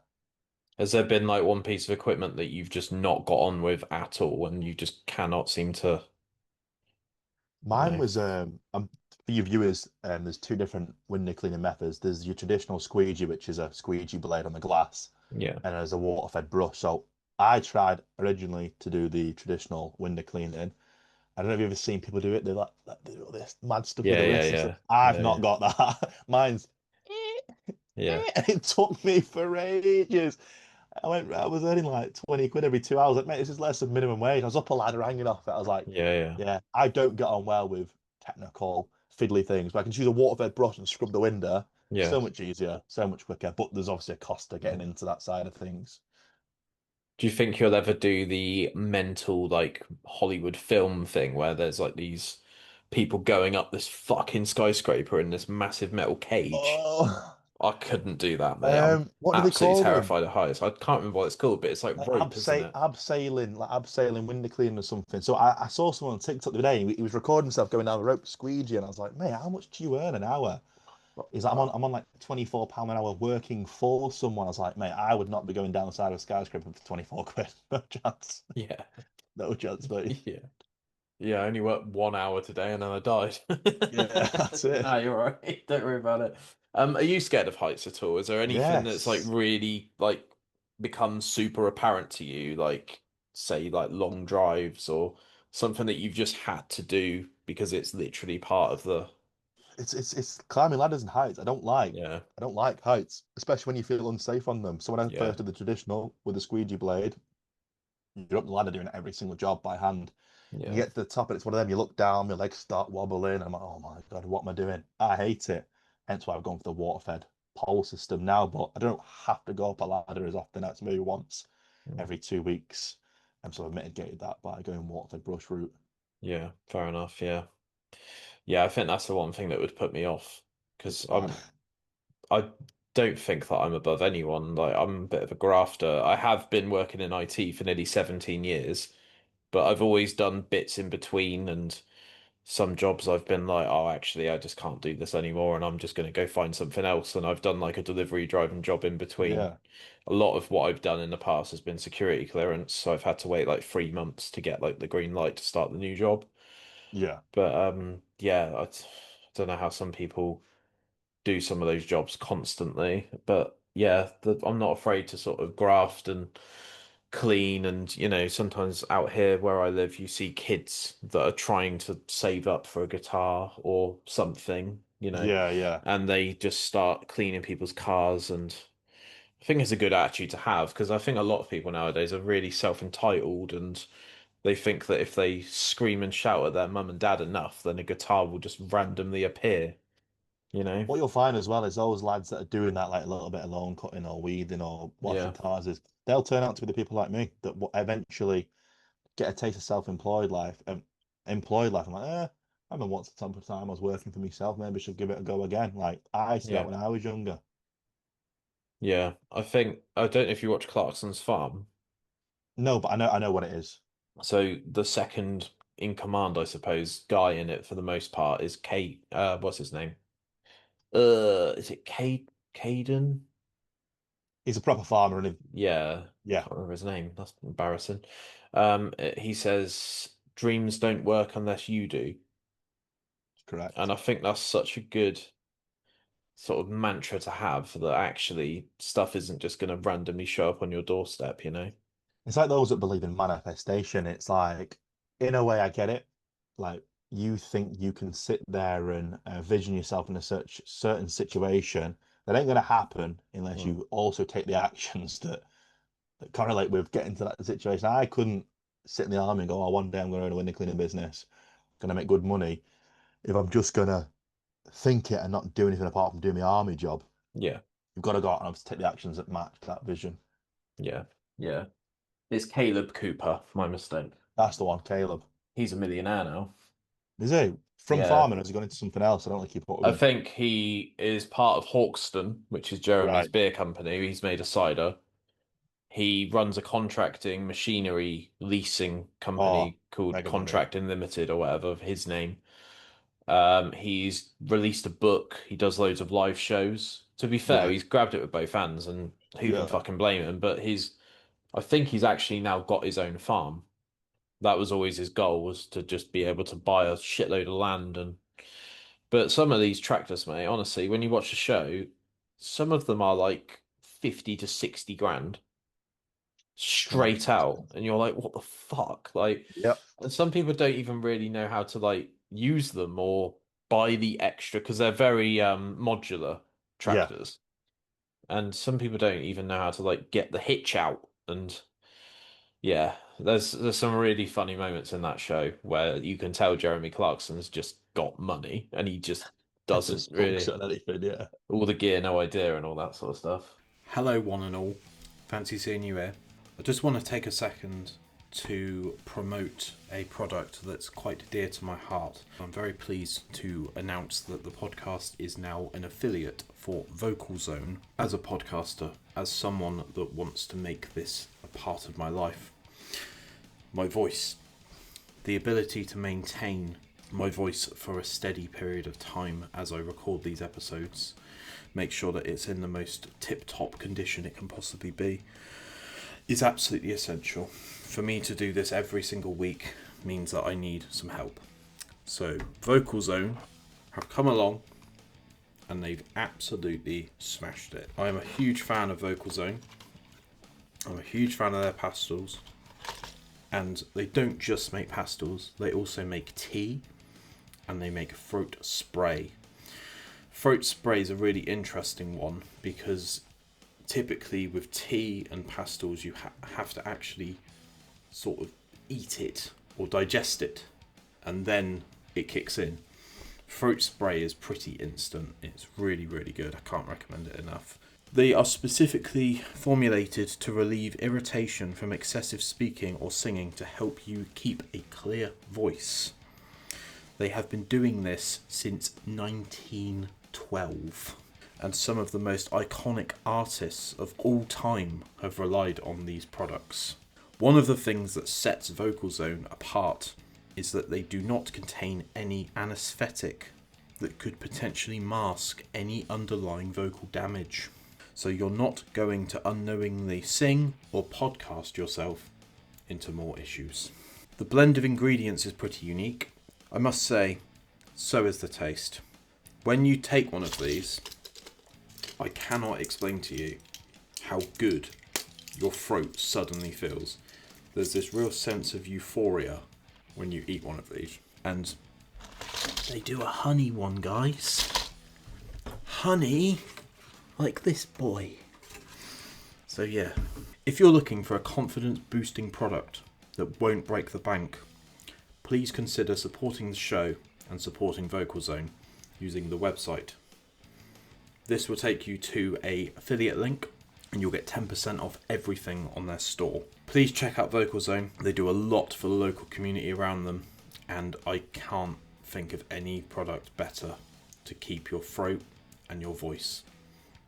D: Has there been like one piece of equipment that you've just not got on with at all and you just cannot seem to, you
A: Mine
D: know?
A: was for your viewers, there's two different window cleaning methods. There's your traditional squeegee, which is a squeegee blade on the glass,
D: Yeah,
A: and there's a water-fed brush. So I tried originally to do the traditional window cleaning. I don't know if you've ever seen people do it. They do all this mad stuff with
D: yeah,
A: the
D: yeah,
A: wrists and stuff.
D: yeah,
A: I've
D: yeah,
A: not
D: yeah,
A: got that. Mine's
D: yeah,
A: it took me for ages. I was earning like 20 quid every 2 hours. Like, mate, this is less than minimum wage. I was up a ladder hanging off it. I was like,
D: yeah, yeah,
A: yeah, I don't get on well with technical, fiddly things, but I can choose a water-fed brush and scrub the window.
D: yeah.
A: So much easier, so much quicker. But there's obviously a cost to getting into that side of things.
D: Do you think you'll ever do the mental like Hollywood film thing where there's like these people going up this fucking skyscraper in this massive metal cage?
A: Oh,
D: I couldn't do that, mate. I'm
A: what do they
D: absolutely
A: call them?
D: terrified of heights. I can't remember what it's called, but it's like
A: Like
D: rope, isn't it?
A: abseiling, like abseiling window cleaning or something. So I saw someone on TikTok the other day. He was recording himself going down the rope squeegee, and I was like, mate, how much do you earn an hour? He's like, I'm on like £24 an hour working for someone. I was like, mate, I would not be going down the side of a skyscraper for 24 quid. No chance.
D: Yeah,
A: No chance, mate.
D: yeah, yeah. I only worked 1 hour today, and then I died.
A: Yeah, that's it.
D: No, you're all right. Don't worry about it. Are you scared of heights at all? Is there anything that's like
A: Yes.
D: really like become super apparent to you, like say like long drives or something that you've just had to do because it's literally part of the
A: It's climbing ladders and heights.
D: yeah,
A: I don't like heights, especially when you feel unsafe on them. So when I
D: yeah,
A: first did the traditional with the squeegee blade, you're up the ladder doing every single job by hand. And you
D: yeah,
A: get to the top, and it's one of them. You look down, your legs start wobbling. I'm like, oh my God, what am I doing? I hate it. Hence why I've gone for the water-fed pole system now. But I don't have to go up a ladder as often. That's maybe once
D: mm,
A: every 2 weeks. So I've mitigated that by going water-fed brush route.
D: yeah, fair enough. Yeah. Yeah, I think that's the one thing that would put me off
A: It's
D: because
A: bad.
D: I don't think that I'm above anyone. Like I'm a bit of a grafter. I have been working in IT for nearly 17 years, but I've always done bits in between and some jobs I've been like, oh, actually, I just can't do this anymore and I'm just going to go find something else. And I've done like a delivery driving job in between.
A: Yeah,
D: A lot of what I've done in the past has been security clearance, so I've had to wait like 3 months to get like the green light to start the new job.
A: yeah.
D: But yeah, don't know how some people do some of those jobs constantly. But yeah, I'm not afraid to sort of graft and clean. And, sometimes out here where I live, you see kids that are trying to save up for a guitar or something,
A: Yeah, yeah.
D: and they just start cleaning people's cars. And I think it's a good attitude to have because I think a lot of people nowadays are really self-entitled and they think that if they scream and shout at their mum and dad enough, then a guitar will just randomly appear, you know?
A: What you'll find as well is those lads that are doing that, like a little bit of lawn cutting or weeding or washing
D: Yeah.
A: cars, is they'll turn out to be the people like me that will eventually get a taste of self-employed life. Employed life. I'm like, I remember once upon a time I was working for myself. Maybe I should give it a go again. Like I used to do that
D: Yeah.
A: when I was younger.
D: Yeah. I don't know if you watch Clarkson's Farm.
A: No, but I know what it is.
D: So the second in command, I suppose, guy in it for the most part is Kate. What's his name? Is it Caden?
A: He's a proper farmer, and
D: Yeah,
A: yeah,
D: can't remember his name. That's embarrassing. He says dreams don't work unless you do, and
A: correct.
D: I think that's such a good sort of mantra to have that actually stuff isn't just going to randomly show up on your doorstep, you know?
A: It's like those that believe in manifestation. It's like, in a way, I get it. Like, you think you can sit there and vision yourself in a certain situation that ain't going to happen unless you also take the actions that correlate with getting to that situation. I couldn't sit in the army and go, oh, one day I'm going to own a window cleaning business, going to make good money, if I'm just going to think it and not do anything apart from doing my army job.
D: Yeah.
A: You've got to go out and have to take the actions that match that vision.
D: Yeah. Yeah. It's Caleb Cooper, my mistake.
A: That's the one, Caleb.
D: He's a millionaire now.
A: Is he? From farming, has he gone into something else? I don't like keep up with
D: I
A: him.
D: think he is part of Hawkston, which is Jeremy's
A: Right.
D: beer company. He's made a cider. He runs a contracting machinery leasing company called
A: mega money.
D: Contracting Limited or whatever, his name. He's released a book. He does loads of live shows. To be fair,
A: Right.
D: he's grabbed it with both hands, and who can fucking blame him? But I think he's actually now got his own farm. That was always his goal, was to just be able to buy a shitload of land. But some of these tractors, mate, honestly, when you watch the show, some of them are like 50 to 60 grand straight out, and you're like, what the fuck? Like,
A: Yep.
D: and some people don't even really know how to like use them or buy the extra because they're very modular tractors. And some people don't even know how to like get the hitch out. And yeah, there's some really funny moments in that show where you can tell Jeremy Clarkson's just got money and he just doesn't
A: Just
D: really
A: focus on anything, yeah.
D: all the gear, no idea, and all that sort of stuff.
F: Hello, one and all. Fancy seeing you here. I just want to take a second to promote a product that's quite dear to my heart. I'm very pleased to announce that the podcast is now an affiliate for Vocalzone. As a podcaster, as someone that wants to make this a part of my life, my voice, the ability to maintain my voice for a steady period of time as I record these episodes, make sure that it's in the most tip-top condition it can possibly be, is absolutely essential. For me to do this every single week means that I need some help. So Vocalzone have come along and they've absolutely smashed it. I am a huge fan of Vocalzone. I'm a huge fan of their pastilles. And they don't just make pastilles, they also make tea and they make throat spray. Throat spray is a really interesting one because typically with tea and pastilles you have to actually sort of eat it or digest it and then it kicks in. Throat spray is pretty instant. It's really, really good. I can't recommend it enough. They are specifically formulated to relieve irritation from excessive speaking or singing to help you keep a clear voice. They have been doing this since 1912, and some of the most iconic artists of all time have relied on these products. One of the things that sets Vocalzone apart is that they do not contain any anaesthetic that could potentially mask any underlying vocal damage. So you're not going to unknowingly sing or podcast yourself into more issues. The blend of ingredients is pretty unique. I must say, so is the taste. When you take one of these, I cannot explain to you how good your throat suddenly feels. There's this real sense of euphoria when you eat one of these. And they do a honey one, guys. Honey, like this boy. So yeah, if you're looking for a confidence boosting product that won't break the bank, please consider supporting the show and supporting Vocalzone using the website. This will take you to an affiliate link and you'll get 10% off everything on their store. Please check out Vocalzone. They do a lot for the local community around them, and I can't think of any product better to keep your throat and your voice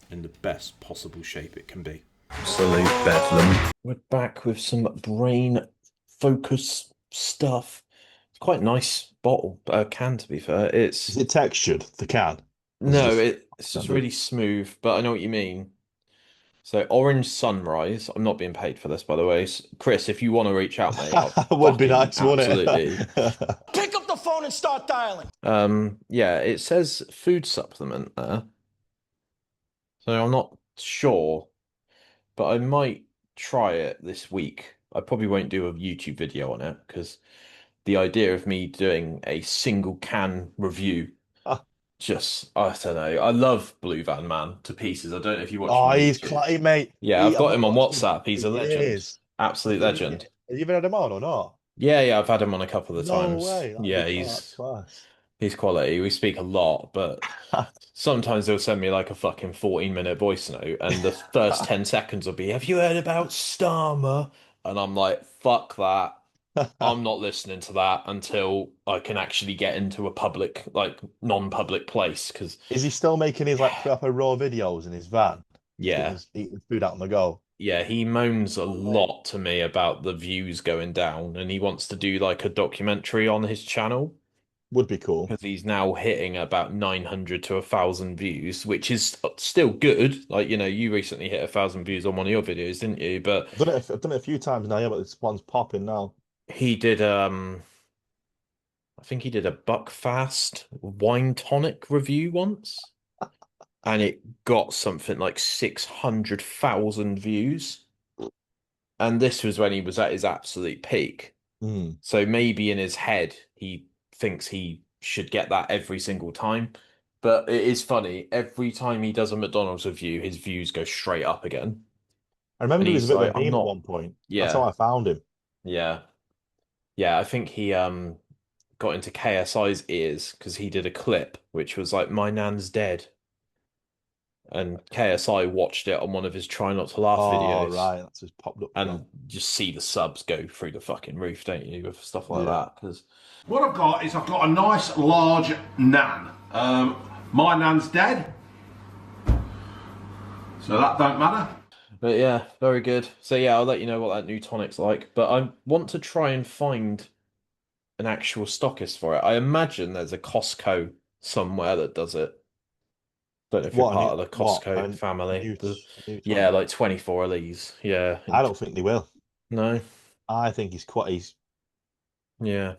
F: in the best possible shape it can be.
D: Absolute bedlam. We're back with some brain focus stuff. It's quite a nice bottle, can, to be fair.
A: Is it textured, the can?
D: No, it's just really smooth, but I know what you mean. So Orange Sunrise. I'm not being paid for this, by the way. Chris, if you want to reach out, mate,
A: would be nice, wouldn't it?
D: Absolutely.
C: Pick up the phone and start dialing.
D: Yeah, it says food supplement there. So I'm not sure, but I might try it this week. I probably won't do a YouTube video on it because the idea of me doing a single can review
A: Ah.
D: just, I don't know. I love Blue Van Man to pieces. I don't know if you watch him
A: Oh,
D: on
A: he's
D: YouTube.
A: mate.
D: Yeah, I've
A: I've
D: got
A: not
D: him on
A: watched him
D: WhatsApp. He's
A: for
D: a legend.
A: years.
D: Absolute legend.
A: Have you ever had him on or not?
D: Yeah, I've had him on a couple of
A: No
D: times.
A: way.
D: Yeah,
A: That's class.
D: he's quality. We speak a lot, but sometimes they'll send me like a fucking 14-minute voice note, and the first 10 seconds will be, "Have you heard about Starmer?" And I'm like, "Fuck that. I'm not listening to that until I can actually get into a public, like non-public place." Because
A: Is he still making his like proper raw videos in his van?
D: yeah,
A: Eating food out on the go.
D: yeah, he moans a
A: No way.
D: lot to me about the views going down, and he wants to do like a documentary on his channel.
A: Would be cool.
D: Because he's now hitting about 900 to 1,000 views, which is still good. Like, you recently hit 1,000 views on one of your videos, didn't you? But
A: I've done it a few times now, yeah, but this one's popping now.
D: he did, I think he did a Buckfast wine tonic review once, and it got something like 600,000 views. And this was when he was at his absolute peak.
A: Mm.
D: So maybe in his head, he thinks he should get that every single time. But it is funny. Every time he does a McDonald's review, his views go straight up again.
A: I remember
D: And
A: he was a
D: he's
A: bit of
D: like,
A: a
D: I'm
A: meme at
D: not.
A: one point. That's
D: Yeah,
A: how I found him.
D: yeah, yeah. I think he got into KSI's ears because he did a clip which was like, "My nan's dead," and KSI watched it on one of his try not to laugh
A: Oh,
D: videos,
A: right. That's just popped up
D: and
A: again.
D: just see the subs go through the fucking roof, don't you, with stuff like
A: Yeah.
D: that? Because
G: What I've got is I've got a nice large nan. My nan's dead, so that don't matter.
D: But yeah, very good. So yeah, I'll let you know what that new tonic's like. But I want to try and find an actual stockist for it. I imagine there's a Costco somewhere that does it. Don't know if you're
A: What, a
D: part
A: new-
D: of the
A: what,
D: Costco
A: a
D: family.
A: new-
D: The-
A: a new
D: yeah,
A: tonic?
D: like 24 of these. Yeah.
A: I don't think they will.
D: No.
A: I think he's
D: Yeah.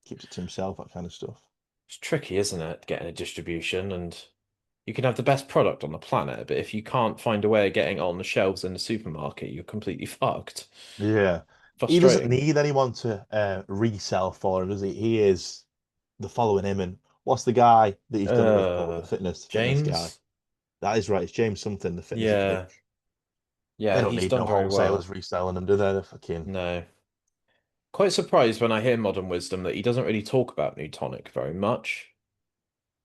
A: keeps it to himself, that kind of stuff.
D: It's tricky, isn't it? Getting a distribution, and you can have the best product on the planet, but if you can't find a way of getting it on the shelves in the supermarket, you're completely fucked.
A: Yeah. He doesn't
D: Frustrating.
A: need anyone to resell for him, does he? He is the following him. And what's the guy that he's done it with? The fitness guy.
D: James?
A: That is right. It's James something, the fitness
D: Yeah.
A: coach.
D: Yeah,
A: They don't
D: he's
A: need
D: done
A: no
D: very well.
A: wholesalers reselling them, do they? They're fucking.
D: No. Quite surprised when I hear Modern Wisdom that he doesn't really talk about New Tonic very much.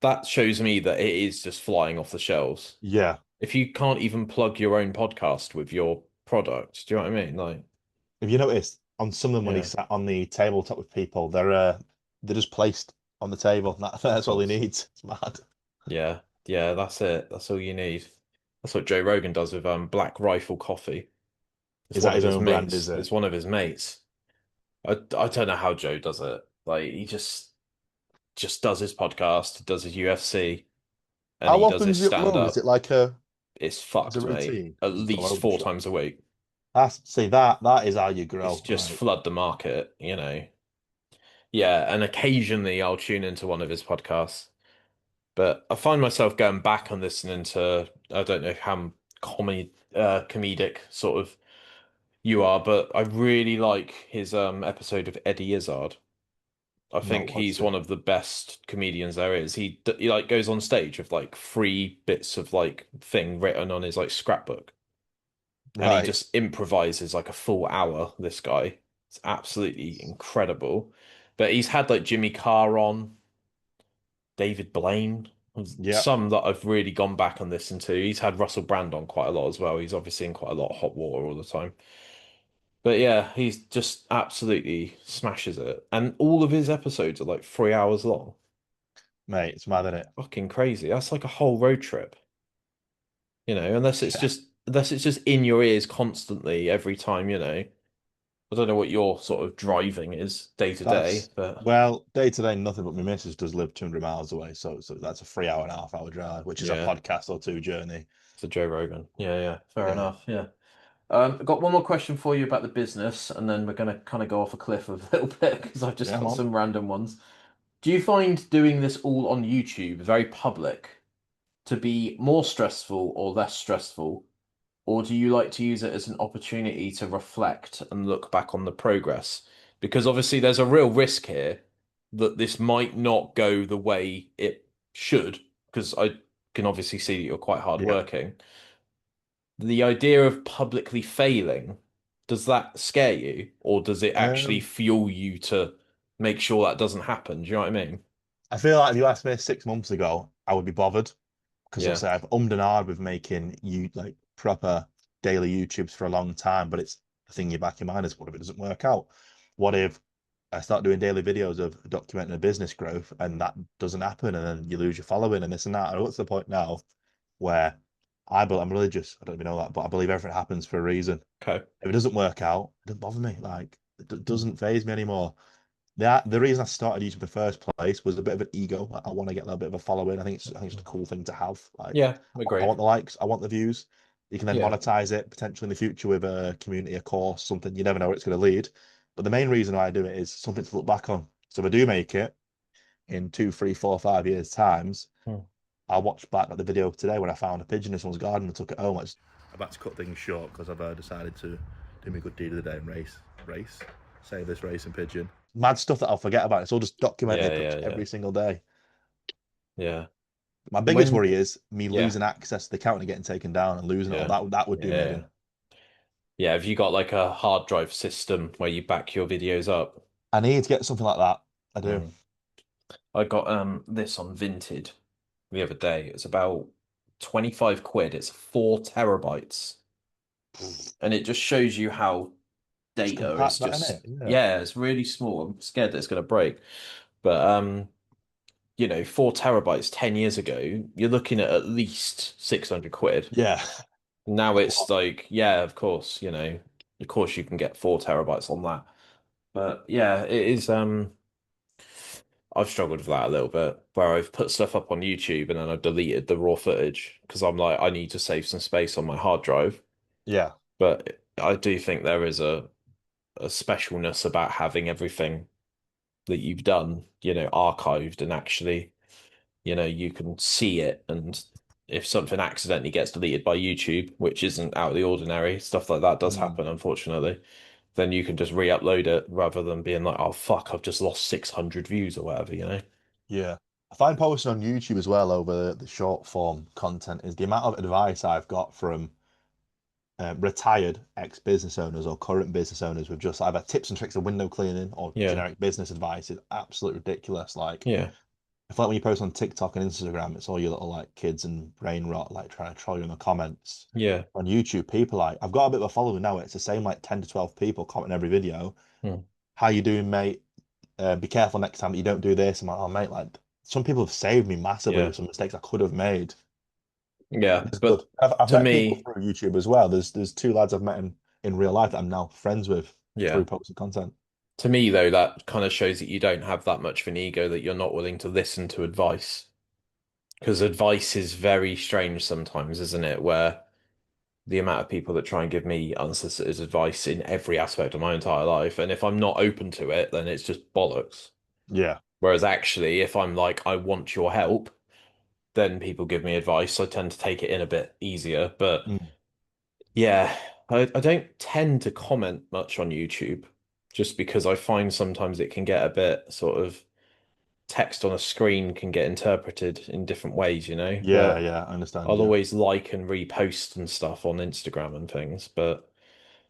D: That shows me that it is just flying off the shelves.
A: Yeah.
D: If you can't even plug your own podcast with your product, do you know what I mean? Like,
A: Have you noticed on some of them when he
D: Yeah.
A: sat on the tabletop with people, they're just placed on the table. That's all he needs. It's mad.
D: yeah, that's it. That's all you need. That's what Joe Rogan does with Black Rifle Coffee. It's
A: Is
D: one
A: that
D: of
A: his
D: his
A: own brand,
D: mates.
A: is it?
D: It's one of his mates. I don't know how Joe does it. Like, he just does his podcast, does his UFC, and
A: How
D: he does
A: often
D: his
A: does it upload?
D: stand-up.
A: Is it like a
D: It's fucked,
A: a
D: mate.
A: routine?
D: At
A: Just all
D: least
A: over
D: 4
A: the
D: times a week.
A: See that is how you grow.
D: It's just
A: Right.
D: flood the market, Yeah, and occasionally I'll tune into one of his podcasts. But I find myself going back and listening to, I don't know how comedic sort of you are, but I really like his episode of Eddie Izzard. I think
A: watched
D: he's
A: it.
D: one of the best comedians there is. He like goes on stage with like 3 bits of like thing written on his like scrapbook. And he
A: Right.
D: just improvises like a full hour, this guy. It's absolutely incredible. But he's had like Jimmy Carr on, David Blaine,
A: Yeah.
D: some that I've really gone back and listened to. He's had Russell Brand on quite a lot as well. He's obviously in quite a lot of hot water all the time. But yeah, he's just absolutely smashes it. And all of his episodes are like 3 hours long.
A: Mate, it's mad, isn't it?
D: Fucking crazy. That's like a whole road trip. Unless it's just in your ears constantly every time, I don't know what your sort of driving is day to day, but
A: Well, day to day, nothing, but my missus does live 200 miles away, so that's a 3.5 hour drive, which is a
D: Yeah.
A: podcast or 2 journey.
D: it's a Joe Rogan. Yeah, fair
A: Yeah.
D: enough. Yeah. I've got one more question for you about the business, and then we're going to kind of go off a cliff a little bit because I've just
A: Yeah,
D: got
A: man.
D: some random ones. Do you find doing this all on YouTube very public to be more stressful or less stressful? Or do you like to use it as an opportunity to reflect and look back on the progress? Because obviously there's a real risk here that this might not go the way it should, because I can obviously see that you're quite hardworking. The idea of publicly failing, does that scare you, or does it actually fuel you to make sure that doesn't happen? Do you know what I mean?
A: I feel like if you asked me 6 months ago, I would be bothered because
D: Yeah.
A: obviously I've ummed and ahed with making you like proper daily YouTubes for a long time, but it's the thing in your back of your mind is what if it doesn't work out? What if I start doing daily videos of documenting a business growth and that doesn't happen and then you lose your following and this and that? And what's the point now where I'm religious, I don't even know that, but I believe everything happens for a reason.
D: Okay.
A: If it doesn't work out, it doesn't bother me. Like it doesn't phase me anymore. The reason I started YouTube in the first place was a bit of an ego. Like, I want to get a little bit of a following. I think it's a cool thing to have. Like,
D: Yeah,
A: I
D: agreed.
A: want the likes, I want the views. You can then
D: Yeah.
A: monetize it potentially in the future with a community, a course, something. You never know where it's going to lead. But the main reason why I do it is something to look back on. So if I do make it in 2, 3, 4, 5 years times, I'll watch back at the video today when I found a pigeon in someone's garden and took it home. I've had to cut things short because I've decided to do me a good deed of the day and save this racing pigeon. Mad stuff that I'll forget about. It's all just documented every single day.
D: Yeah.
A: My biggest worry is me losing access to the account and getting taken down and losing it all. That would do me in.
D: Yeah, have you got like a hard drive system where you back your videos up?
A: I need to get something like that. I do.
D: I got this on Vinted the other day. It's about 25 quid. It's 4 terabytes. And it just shows you how data is just it's really small. I'm scared that it's going to break. But 4 terabytes 10 years ago, you're looking at least 600 quid.
A: Yeah.
D: Now it's like, of course, of course you can get 4 terabytes on that. But yeah, it is I've struggled with that a little bit, where I've put stuff up on YouTube and then I've deleted the raw footage because I'm like, I need to save some space on my hard drive.
A: Yeah.
D: But I do think there is a specialness about having everything that you've done, archived and actually, you can see it. And if something accidentally gets deleted by YouTube, which isn't out of the ordinary, stuff like that does happen, unfortunately, then you can just re-upload it rather than being like, oh, fuck, I've just lost 600 views or whatever,
A: Yeah. I find posting on YouTube as well over the short form content is the amount of advice I've got from retired ex-business owners or current business owners with just either tips and tricks of window cleaning or generic business advice is absolutely ridiculous. Like, I feel like when you post on TikTok and Instagram, it's all your little like kids and brain rot like trying to troll you in the comments.
D: Yeah.
A: On YouTube, people I've got a bit of a following now. It's the same like 10 to 12 people comment every video. How you doing, mate? Be careful next time that you don't do this. I'm like, oh mate, like some people have saved me massively with some mistakes I could have made.
D: Yeah,
A: It's
D: but
A: good. I've
D: to
A: met
D: me,
A: people through YouTube as well. There's 2 lads I've met in real life that I'm now friends with through posting content.
D: To me, though, that kind of shows that you don't have that much of an ego, that you're not willing to listen to advice. Because advice is very strange sometimes, isn't it? Where the amount of people that try and give me unsolicited advice in every aspect of my entire life, and if I'm not open to it, then it's just bollocks.
A: Yeah.
D: Whereas actually, if I'm like, I want your help, then people give me advice. I tend to take it in a bit easier. But yeah, I don't tend to comment much on YouTube just because I find sometimes it can get a bit sort of text on a screen can get interpreted in different ways,
A: Yeah,
D: But
A: I understand.
D: I'll always like and repost and stuff on Instagram and things. But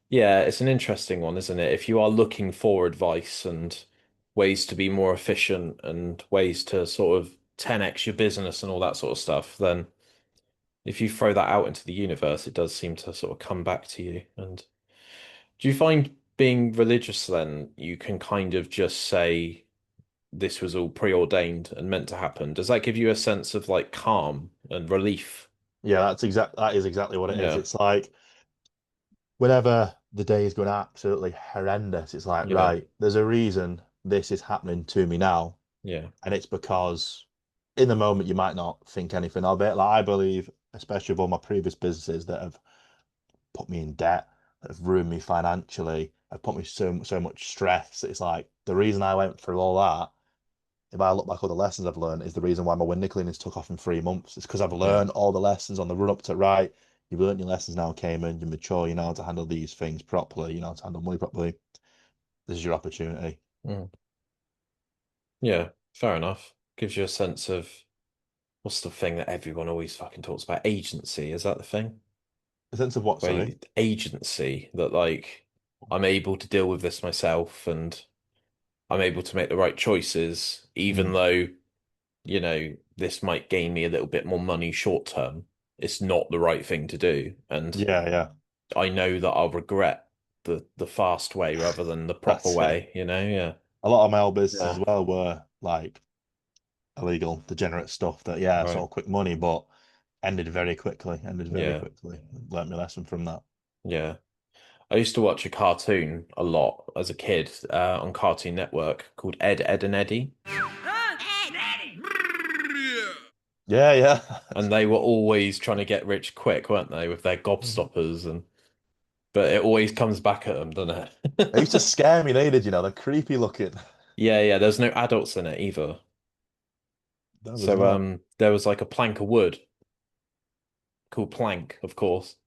D: yeah, it's an interesting one, isn't it? If you are looking for advice and ways to be more efficient and ways to sort of 10x your business and all that sort of stuff, then if you throw that out into the universe, it does seem to sort of come back to you. And do you find being religious then, you can kind of just say this was all preordained and meant to happen? Does that give you a sense of like calm and relief?
A: Yeah, that is exactly what it is. It's like whenever the day is going absolutely horrendous, it's like, right, there's a reason this is happening to me now.
D: Yeah.
A: And it's because in the moment you might not think anything of it. Like I believe, especially with all my previous businesses that have put me in debt, that have ruined me financially, have put me so much stress. It's like the reason I went through all that if I look back all the lessons I've learned, is the reason why my window cleaners took off in 3 months. It's because I've learned all the lessons on the run up to right. You've learned your lessons now, Kaymen. You're mature. You know how to handle these things properly. You know how to handle money properly. This is your opportunity.
D: Mm. Yeah, fair enough. Gives you a sense of what's the thing that everyone always fucking talks about? Agency, is that the thing?
A: A sense of what, sorry?
D: Agency, that like I'm able to deal with this myself and I'm able to make the right choices, even though, you know, this might gain me a little bit more money short term. It's not the right thing to do. And
A: Yeah.
D: I know that I'll regret the fast way rather than the proper
A: That's it.
D: way, you know? Yeah.
A: A lot of my old businesses
D: Yeah.
A: as well were like illegal, degenerate stuff that, yeah, it's
D: Right.
A: all quick money, but ended very quickly.
D: Yeah.
A: Learned my lesson from that.
D: Yeah. I used to watch a cartoon a lot as a kid on Cartoon Network called Ed, Ed and Eddie.
A: Yeah.
D: And they were always trying to get rich quick, weren't they, with their gobstoppers and but it always comes back at them, doesn't it?
A: They used to scare me, they did, you know, they're creepy looking.
D: Yeah, there's no adults in it either.
A: That was
D: So
A: not.
D: there was like a plank of wood called Plank, of course,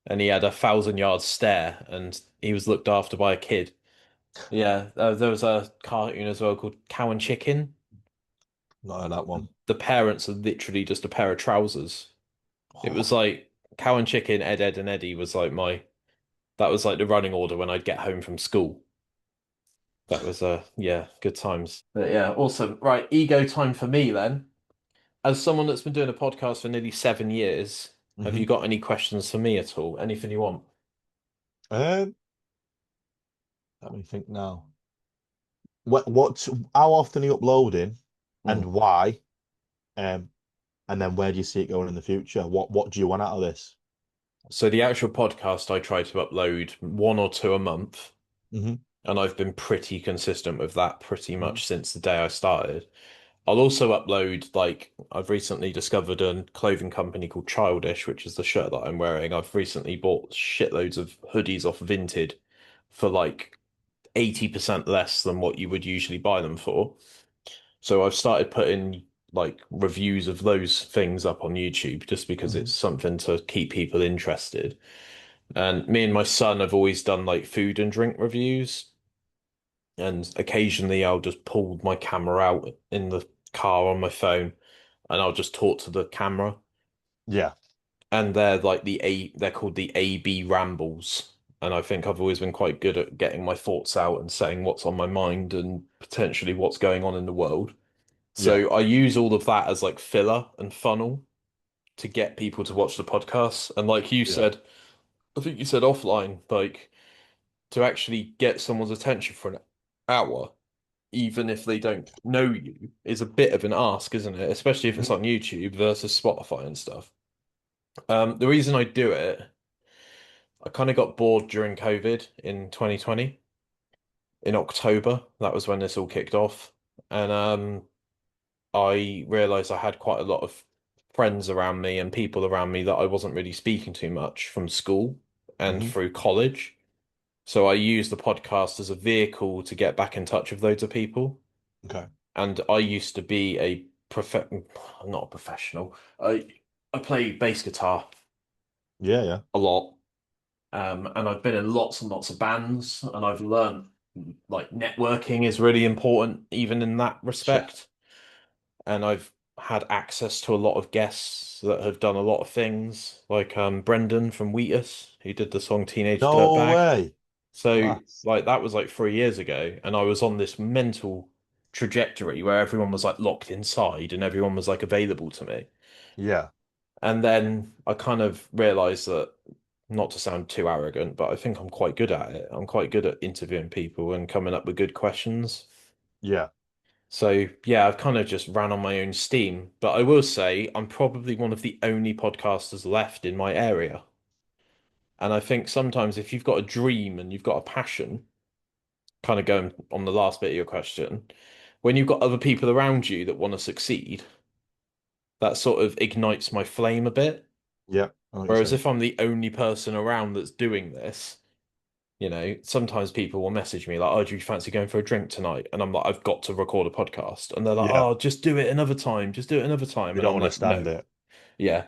D: and he had a 1,000 yard stare and he was looked after by a kid. Yeah, there was a cartoon as well called Cow and Chicken.
A: Not heard that one.
D: The parents are literally just a pair of trousers. It was like Cow and Chicken, Ed, Ed and Eddie was like that was like the running order when I'd get home from school. That was yeah, good times. But yeah, awesome. Right, ego time for me then. As someone that's been doing a podcast for nearly 7 years, have you got any questions for me at all? Anything you want?
A: Let me think now. How often are you uploading and why? And then where do you see it going in the future? What do you want out of this?
D: So the actual podcast, I try to upload 1 or 2 a month, and I've been pretty consistent with that pretty much since the day I started. I'll also upload, like, I've recently discovered a clothing company called Childish, which is the shirt that I'm wearing. I've recently bought shitloads of hoodies off Vinted for like 80% less than what you would usually buy them for. So I've started putting like reviews of those things up on YouTube just because it's something to keep people interested. And me and my son have always done like food and drink reviews. And occasionally I'll just pull my camera out in the car on my phone and I'll just talk to the camera.
A: Yeah.
D: And they're called the AB rambles. And I think I've always been quite good at getting my thoughts out and saying what's on my mind and potentially what's going on in the world. So I use all of that as like filler and funnel to get people to watch the podcast. And like you said, I think you said offline, like to actually get someone's attention for an hour, even if they don't know you, is a bit of an ask, isn't it? Especially if it's on YouTube versus Spotify and stuff. The reason I do it, I kind of got bored during COVID in 2020. In October, that was when this all kicked off. And I realized I had quite a lot of friends around me and people around me that I wasn't really speaking to much from school and through college. So I used the podcast as a vehicle to get back in touch with loads of people.
A: Okay.
D: And I used to be not a professional. I play bass guitar.
A: Yeah.
D: A lot. And I've been in lots and lots of bands, and I've learned like networking is really important, even in that respect. And I've had access to a lot of guests that have done a lot of things, like Brendan from Wheatus, who did the song Teenage
A: No
D: Dirtbag.
A: way.
D: So like that was like 3 years ago, and I was on this mental trajectory where everyone was like locked inside and everyone was like available to me.
A: Yeah.
D: And then I kind of realized that, not to sound too arrogant, but I think I'm quite good at it. I'm quite good at interviewing people and coming up with good questions.
A: Yeah.
D: So yeah, I've kind of just ran on my own steam. But I will say I'm probably one of the only podcasters left in my area. And I think sometimes if you've got a dream and you've got a passion, kind of going on the last bit of your question, when you've got other people around you that want to succeed, that sort of ignites my flame a bit.
A: Yeah.
D: Whereas if I'm the only person around that's doing this, You know, sometimes people will message me like, "Oh, do you fancy going for a drink tonight?" And I'm like, "I've got to record a podcast." And they're like,
A: Yeah.
D: "Oh, just do it another time. Just do it another time."
A: They
D: And
A: don't
D: I'm like,
A: understand
D: "No."
A: it.
D: Yeah.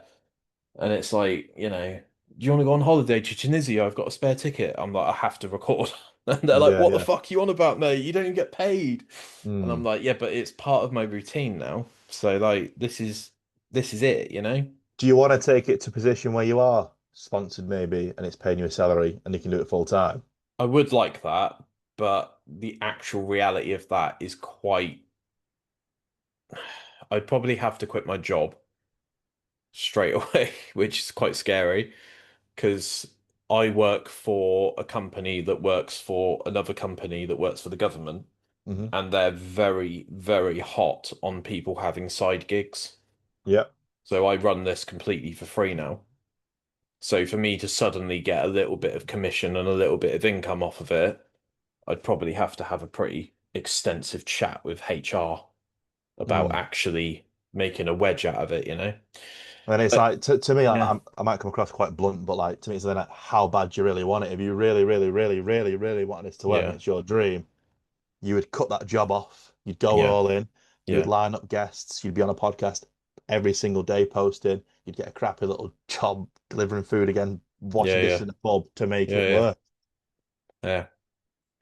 D: And it's like, you know, do you want to go on holiday to Tunisia? I've got a spare ticket. I'm like, I have to record. And they're like,
A: Yeah,
D: what the
A: yeah.
D: fuck are you on about, mate? You don't even get paid. And I'm
A: Mm.
D: like, yeah, but it's part of my routine now. So like this is it, you know?
A: Do you want to take it to a position where you are sponsored maybe and it's paying you a salary and you can do it full time?
D: I would like that, but the actual reality of that is quite I'd probably have to quit my job straight away, which is quite scary because I work for a company that works for another company that works for the government.
A: Hmm.
D: And they're very, very hot on people having side gigs.
A: Yeah.
D: So I run this completely for free now. So for me to suddenly get a little bit of commission and a little bit of income off of it, I'd probably have to have a pretty extensive chat with HR about
A: Mm.
D: actually making a wedge out of it, you know?
A: And it's
D: But
A: like to me,
D: yeah,
A: I might come across quite blunt, but like to me, it's then like, how bad do you really want it? If you really, really, really, really, really want this to work and
D: yeah,
A: it's your dream, you would cut that job off. You'd go
D: yeah,
A: all in. You would
D: yeah,
A: line up guests. You'd be on a podcast every single day posting. You'd get a crappy little job delivering food again, washing
D: yeah,
A: dishes
D: yeah,
A: in a pub to make
D: yeah,
A: it
D: yeah,
A: work.
D: yeah.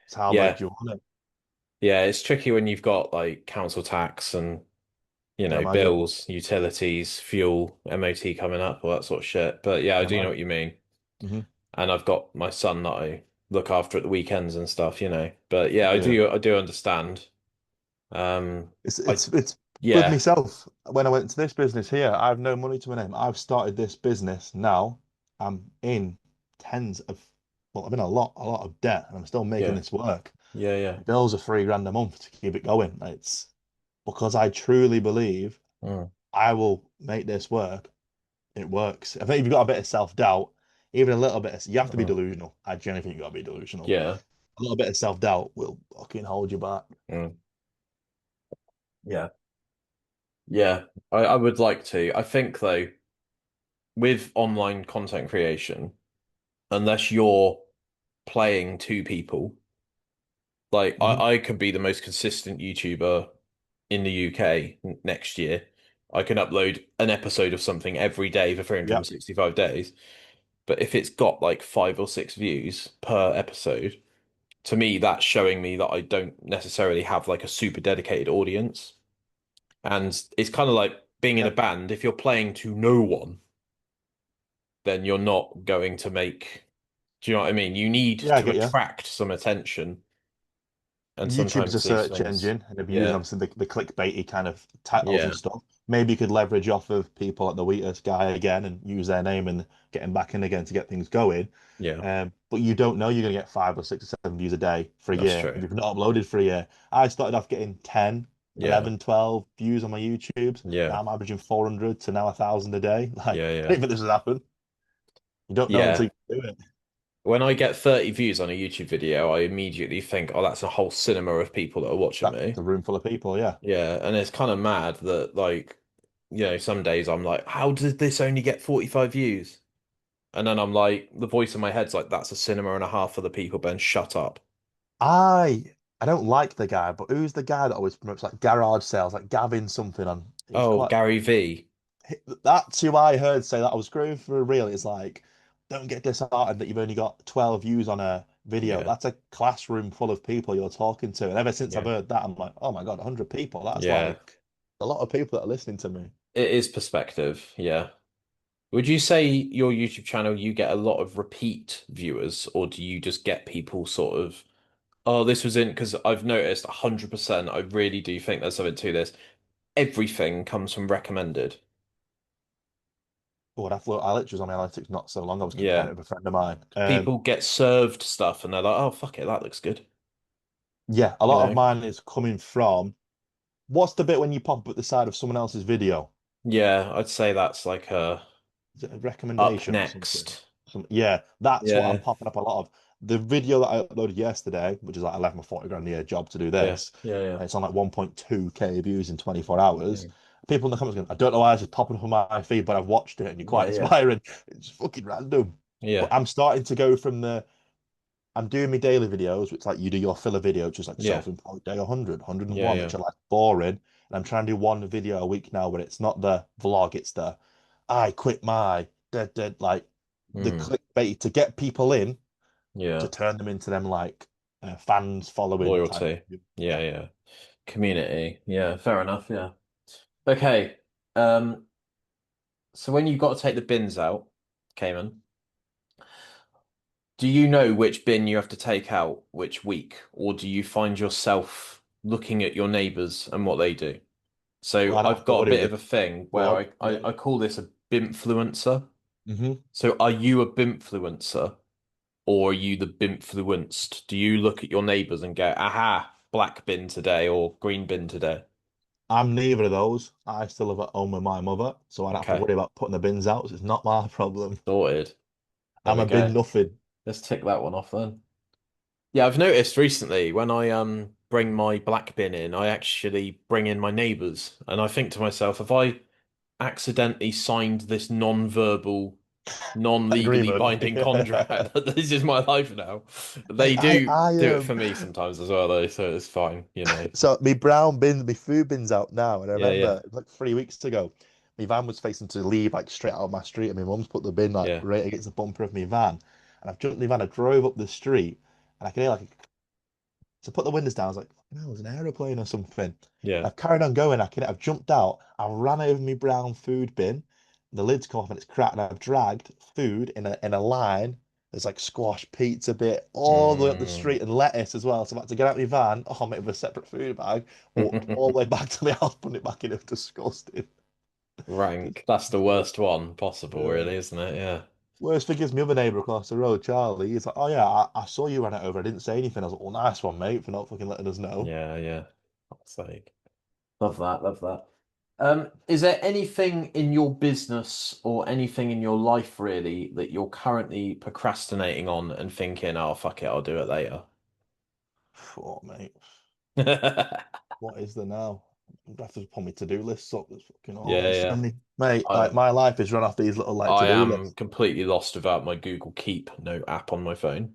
A: It's how bad
D: Yeah.
A: do you want it?
D: Yeah, it's tricky when you've got like council tax and
A: I can imagine.
D: bills, utilities, fuel, MOT coming up, all that sort of shit. But yeah,
A: I
D: I
A: can
D: do know
A: imagine.
D: what you mean.
A: Hmm.
D: And I've got my son that I look after at the weekends and stuff. But yeah, I
A: Yeah.
D: do understand.
A: It's
D: I
A: it's it's with
D: yeah,
A: myself. When I went into this business here, I have no money to my name. I've started this business now. I'm in tens of, well, I'm in a lot of debt, and I'm still making
D: yeah,
A: this work.
D: yeah, yeah.
A: Bills are 3 grand a month to keep it going. It's because I truly believe
D: Mm,
A: I will make this work. It works. I think if you've got a bit of self-doubt, even a little bit, you have to be
D: mm,
A: delusional. I genuinely think you've got to be delusional.
D: yeah,
A: A little bit of self-doubt will fucking hold you back.
D: mm, yeah, yeah. I would like to. I think though, with online content creation, unless you're playing two people, like
A: Hmm.
D: I could be the most consistent YouTuber in the UK next year. I can upload an episode of something every day for
A: Yeah,
D: 365 days. But if it's got like 5 or 6 views per episode, to me, that's showing me that I don't necessarily have like a super dedicated audience. And it's kind of like being in
A: yeah,
D: a band. If you're playing to no one, then you're not going to make, do you know what I mean? You need
A: yeah. I
D: to
A: get you.
D: attract some attention. And
A: YouTube is a
D: sometimes these
A: search
D: things,
A: engine, and if you're using
D: yeah,
A: obviously the clickbaity kind of titles and
D: yeah,
A: stuff, maybe you could leverage off of people like the Wheatus guy again and use their name and get him back in again to get things going.
D: yeah,
A: But you don't know you're going to get 5 or 6 or 7 views a day for a
D: that's
A: year
D: true.
A: if you've not uploaded for a year. I started off getting 10,
D: Yeah,
A: 11, 12 views on my YouTubes.
D: yeah,
A: Now I'm averaging 400 to now 1,000 a day. Like,
D: yeah,
A: I
D: yeah,
A: didn't think this would happen. You don't know until
D: yeah.
A: you do it.
D: When I get 30 views on a YouTube video, I immediately think, oh, that's a whole cinema of people that are watching
A: That's
D: me.
A: a room full of people, yeah.
D: Yeah, and it's kind of mad that like, some days I'm like, how did this only get 45 views? And then I'm like, the voice in my head's like, that's a cinema and a half for the people, Ben, shut up.
A: I don't like the guy, but who's the guy that always promotes like garage sales, like Gavin something on? He's
D: Oh,
A: quite.
D: Gary V.
A: That's who I heard say that. I was scrolling for a reel. It's like, don't get disheartened that you've only got 12 views on a video.
D: Yeah,
A: That's a classroom full of people you're talking to. And ever since I've
D: yeah,
A: heard that, I'm like, oh my God, 100 people. That's
D: yeah.
A: like a lot of people that are listening to me.
D: It is perspective. Yeah. Would you say your YouTube channel, you get a lot of repeat viewers, or do you just get people sort of, oh, this was in, because I've noticed 100%, I really do think there's something to this. Everything comes from recommended.
A: But I literally was on my analytics not so long. I was comparing
D: Yeah.
A: it with a friend of mine.
D: People get served stuff and they're like, oh, fuck it, that looks good.
A: Yeah, a
D: You
A: lot of
D: know?
A: mine is coming from what's the bit when you pop up at the side of someone else's video?
D: Yeah, I'd say that's like a
A: Is it a
D: up
A: recommendation or something?
D: next.
A: Yeah, that's what I'm
D: Yeah,
A: popping up a lot of. The video that I uploaded yesterday, which is like I left my 40 grand a year job to do
D: yeah,
A: this,
D: yeah, yeah,
A: it's on like 1.2K views in 24 hours.
D: yeah,
A: People in the comments going, I don't know why it's just popping up on my feed, but I've watched it and you're quite
D: yeah, yeah,
A: inspiring. It's fucking random. But
D: yeah,
A: I'm starting to go from the I'm doing my daily videos, which like you do your filler video, which is like
D: Yeah.
A: self-employed day 100, 101,
D: Yeah,
A: which
D: yeah.
A: are like boring. And I'm trying to do one video a week now, but it's not the vlog, it's the I quit my dead like the
D: Mm,
A: clickbait to get people in
D: yeah.
A: to turn them into them like fans following type.
D: Loyalty. Yeah,
A: Yeah.
D: yeah. Community. Yeah, fair enough. Yeah. Okay. Um, so when you've got to take the bins out, Cayman, do you know which bin you have to take out which week, or do you find yourself looking at your neighbours and what they do?
A: Well,
D: So
A: I don't
D: I've
A: have to
D: got a
A: worry
D: bit
A: with
D: of a thing
A: go
D: where
A: on.
D: I call this a bimfluencer.
A: Hmm.
D: So are you a bimfluencer or are you the bimfluenced? Do you look at your neighbours and go, aha, black bin today or green bin today?
A: I'm neither of those. I still live at home with my mother, so I don't have to
D: Okay,
A: worry about putting the bins out. So it's not my problem.
D: sorted. There
A: I'm
D: we
A: a bin
D: go.
A: nothing.
D: Let's tick that one off then. Yeah, I've noticed recently when I bring my black bin in, I actually bring in my neighbours, and I think to myself, have I accidentally signed this non-verbal, non-legally
A: Agreement.
D: binding contract
A: Yeah.
D: that this is my life now? They
A: Mate,
D: do it for me sometimes as well, though, so it's fine, you know.
A: so my brown bins, my food bins out now, and I
D: Yeah, yeah,
A: remember like 3 weeks ago, my van was facing to leave like straight out of my street, and my mum's put the bin like
D: yeah.
A: right against the bumper of my van, and I've jumped in the van, I drove up the street, and I could hear like so I put the windows down. I was like, no, it was an aeroplane or something.
D: Yeah.
A: I've carried on going. I've jumped out. I ran over my brown food bin. The lid's come off and it's cracked. And I've dragged food in a line. There's like squash, pizza bit, all the way up the
D: Mm,
A: street and lettuce as well. So I'm about to get out my van. Oh, mate, with a separate food bag. Walked all the way back to my house, put it back in. It was disgusting.
D: rank. That's the worst one possible,
A: Yeah.
D: really, isn't it? Yeah.
A: Worst thing is my other neighbour across the road, Charlie. He's like, oh yeah, I saw you ran it over. I didn't say anything. I was like, well, nice one, mate, for not fucking letting us know.
D: Yeah, yeah. Fuck's sake. Love that, love that. Is there anything in your business or anything in your life really that you're currently procrastinating on and thinking, oh fuck it, I'll do it later?
A: Oh, mate. What is there now? I have to put my to-do lists up. There's fucking all
D: Yeah,
A: there's so
D: yeah.
A: many. Mate, like
D: I
A: my life is run off these little like
D: I
A: to-do
D: am
A: lists.
D: completely lost without my Google Keep note app on my phone.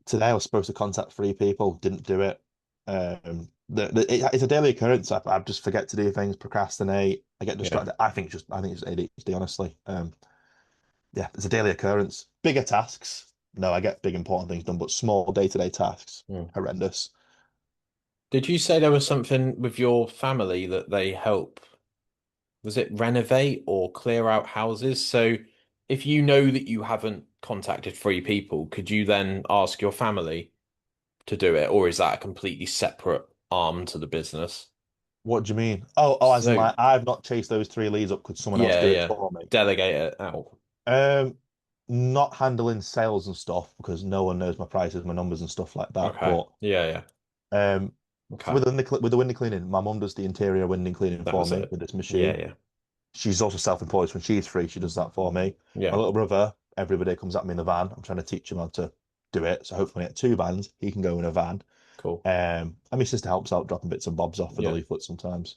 A: Today I was supposed to contact 3 people, didn't do it. It's a daily occurrence. I just forget to do things, procrastinate. I get
D: Yeah.
A: distracted. I think it's ADHD, honestly. Yeah, it's a daily occurrence. Bigger tasks, no, I get big important things done, but small day-to-day tasks,
D: Mm.
A: horrendous.
D: Did you say there was something with your family that they help? Was it renovate or clear out houses? So if you know that you haven't contacted 3 people, could you then ask your family to do it, or is that a completely separate arm to the business?
A: What do you mean? Oh, as in
D: So
A: like I've not chased those 3 leads up. Could someone else
D: yeah,
A: do it
D: yeah,
A: for me?
D: delegate it out.
A: Um, Not handling sales and stuff because no one knows my prices, my numbers and stuff like that.
D: Okay.
A: But
D: Yeah, yeah.
A: um,
D: Okay.
A: with the window cleaning, my mum does the interior window cleaning
D: That
A: for
D: was
A: me
D: it.
A: with this
D: Yeah,
A: machine.
D: yeah.
A: She's also self-employed, so when she's free, she does that for me. My
D: Yeah.
A: little brother, every day comes at me in the van. I'm trying to teach him how to do it. So hopefully, at 2 vans, he can go in a van.
D: Cool.
A: And my sister helps out dropping bits and bobs off for the
D: Yeah.
A: leaflet sometimes.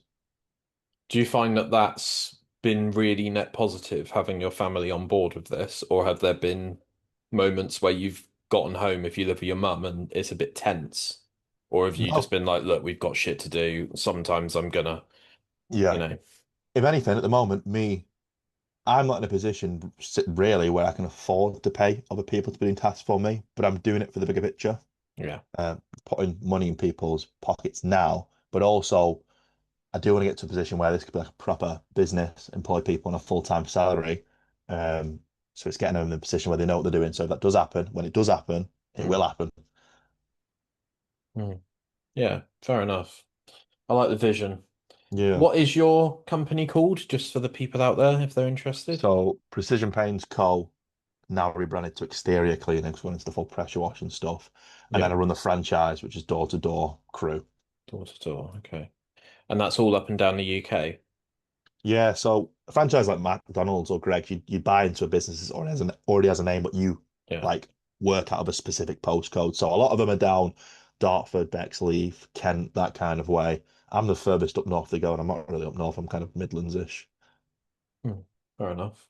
D: Do you find that that's been really net positive having your family on board with this, or have there been moments where you've gotten home if you live with your mum and it's a bit tense? Or have you just
A: No,
D: been like, look, we've got shit to do. Sometimes I'm gonna, you
A: yeah.
D: know,
A: If anything, at the moment, I'm not in a position really where I can afford to pay other people to be doing tasks for me, but I'm doing it for the bigger picture,
D: yeah,
A: putting money in people's pockets now, but also I do want to get to a position where this could be like a proper business, employ people on a full-time salary. Um, so it's getting them in a position where they know what they're doing. So if that does happen, when it does happen, it
D: Mm.
A: will happen.
D: Yeah, fair enough. I like the vision.
A: Yeah.
D: What is your company called, just for the people out there if they're interested?
A: So Precision Paints Co. now rebranded to exterior cleaning, so it's the full pressure wash and stuff. And then
D: Yeah,
A: I run the franchise, which is door to door crew.
D: door to door. Okay, and that's all up and down the UK.
A: Yeah, so a franchise like McDonald's or Greg's, you buy into a business that already has a name, but you
D: Yeah,
A: like work out of a specific postcode. So a lot of them are down Dartford, Bexley, Kent, that kind of way. I'm the furthest up north they go, and I'm not really up north. I'm kind of Midlands-ish.
D: fair enough.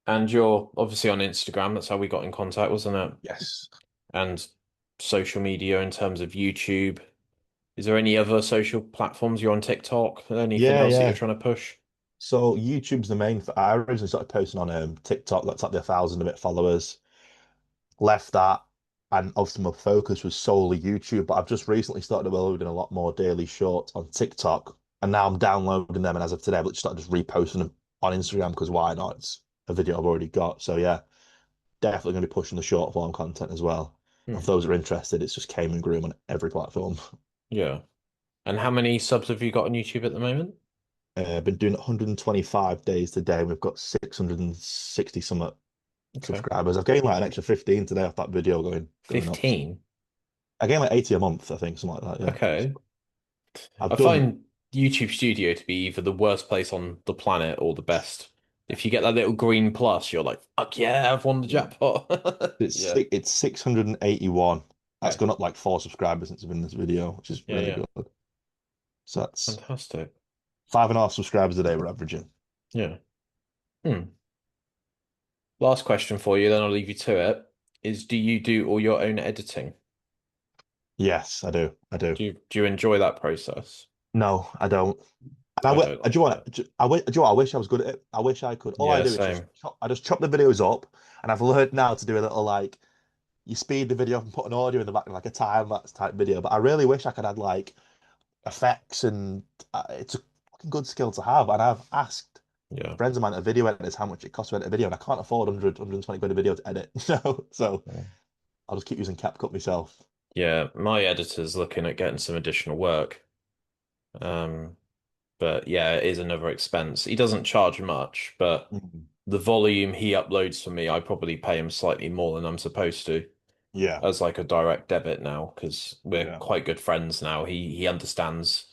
D: And you're obviously on Instagram. That's how we got in contact, wasn't it?
A: Yes.
D: And social media in terms of YouTube. Is there any other social platforms? You're on TikTok? Anything
A: Yeah,
D: else that you're
A: yeah.
D: trying to push?
A: So YouTube's the main. I originally started posting on TikTok. That's like the 1,000 a bit followers. Left that, and obviously my focus was solely YouTube. But I've just recently started uploading a lot more daily shorts on TikTok, and now I'm downloading them. And as of today, I've just started just reposting them on Instagram because why not? It's a video I've already got. So yeah, definitely going to be pushing the short form content as well.
D: Hmm.
A: If those are interested, it's just Kaymen Groom on every platform.
D: Yeah. And how many subs have you got on YouTube at the moment?
A: I've been doing 125 days today, and we've got 660 some
D: Okay.
A: subscribers. I've gained like an extra 15 today off that video going up.
D: 15?
A: I gained like 80 a month, I think, something like that. Yeah.
D: Okay.
A: I've
D: I
A: done.
D: find YouTube Studio to be either the worst place on the planet or the best. If you get that little green plus, you're like, fuck yeah, I've won the jackpot. Yeah.
A: It's 681. That's
D: Okay.
A: gone up like 4 subscribers since I've been in this video, which is
D: Yeah,
A: really
D: yeah.
A: good. So that's
D: Fantastic.
A: 5.5 subscribers a day we're averaging.
D: Yeah. Last question for you, then I'll leave you to it. Is do you do all your own editing?
A: Yes, I do. I do.
D: Do you enjoy that process?
A: No, I don't. And
D: I
A: I,
D: don't
A: do you
D: like
A: want? I wish I was good at it. I wish I could. All I
D: Yeah,
A: do is
D: same.
A: I just chop the videos up, and I've learned now to do a little like you speed the video up and put an audio in the back, like a time lapse type video. But I really wish I could add like effects, and it's a fucking good skill to have. And I've asked
D: Yeah.
A: friends of mine that are video editors how much it costs to edit a video, and I can't afford 120 quid a video to edit. So
D: Yeah.
A: I'll just keep using CapCut myself.
D: Yeah, my editor's looking at getting some additional work. But yeah, it is another expense. He doesn't charge much, but
A: Mhm.
D: the volume he uploads for me, I probably pay him slightly more than I'm supposed to
A: Yeah,
D: as like a direct debit now because we're
A: yeah,
D: quite good friends now. He understands.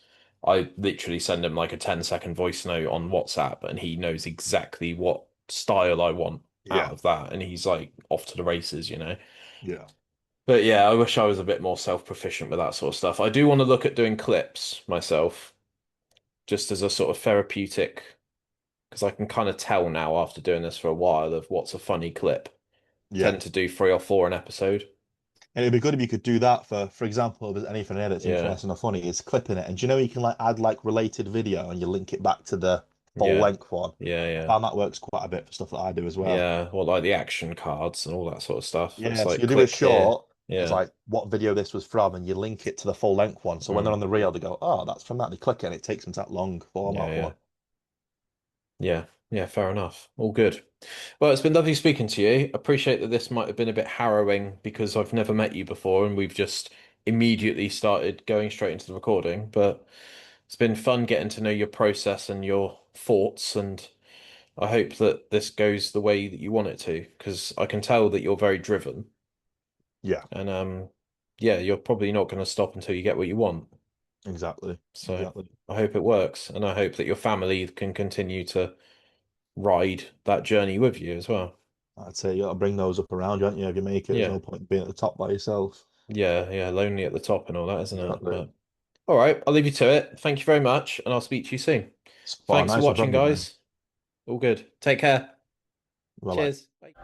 D: I literally send him like a 10-second voice note on WhatsApp and he knows exactly what style I want out
A: yeah,
D: of that, and he's like off to the races, you know.
A: yeah,
D: But yeah, I wish I was a bit more self-proficient with that sort of stuff. I do want to look at doing clips myself, just as a sort of therapeutic, because I can kind of tell now after doing this for a while of what's a funny clip.
A: yeah.
D: Tend to do 3 or 4 an episode.
A: And it'd be good if you could do that for example, if there's anything there that's
D: Yeah,
A: interesting or funny, it's clipping it. And do you know you can like add like related video and you link it back to the full
D: yeah,
A: length one?
D: yeah,
A: I
D: yeah,
A: found that works quite a bit for stuff that I do as well.
D: yeah. Well, like the action cards and all that sort of stuff. It's
A: Yeah, so
D: like
A: you do a
D: click here.
A: short, it's
D: Yeah,
A: like what video this was from, and you link it to the full length one. So when they're
D: mm,
A: on the reel, they go, oh, that's from that. They click it and it takes them to that long
D: yeah,
A: format
D: yeah,
A: one.
D: yeah, yeah. Fair enough. All good. Well, it's been lovely speaking to you. Appreciate that this might have been a bit harrowing because I've never met you before and we've just immediately started going straight into the recording. But it's been fun getting to know your process and your thoughts, and I hope that this goes the way that you want it to, because I can tell that you're very driven,
A: Yeah,
D: and yeah, you're probably not going to stop until you get what you want.
A: exactly.
D: So
A: Exactly.
D: I hope it works, and I hope that your family can continue to ride that journey with you as well.
A: I'd say you got to bring those up around you, aren't you? If you make it, there's
D: Yeah,
A: no point being at the top by yourself.
D: yeah, yeah, lonely at the top and all that, isn't it?
A: Exactly.
D: But all right, I'll leave you to it. Thank you very much, and I'll speak to you soon.
A: Spot on.
D: Thanks for
A: Nice one
D: watching,
A: from you, man.
D: guys. All good. Take care.
A: Bye bye.
D: Cheers. Bye.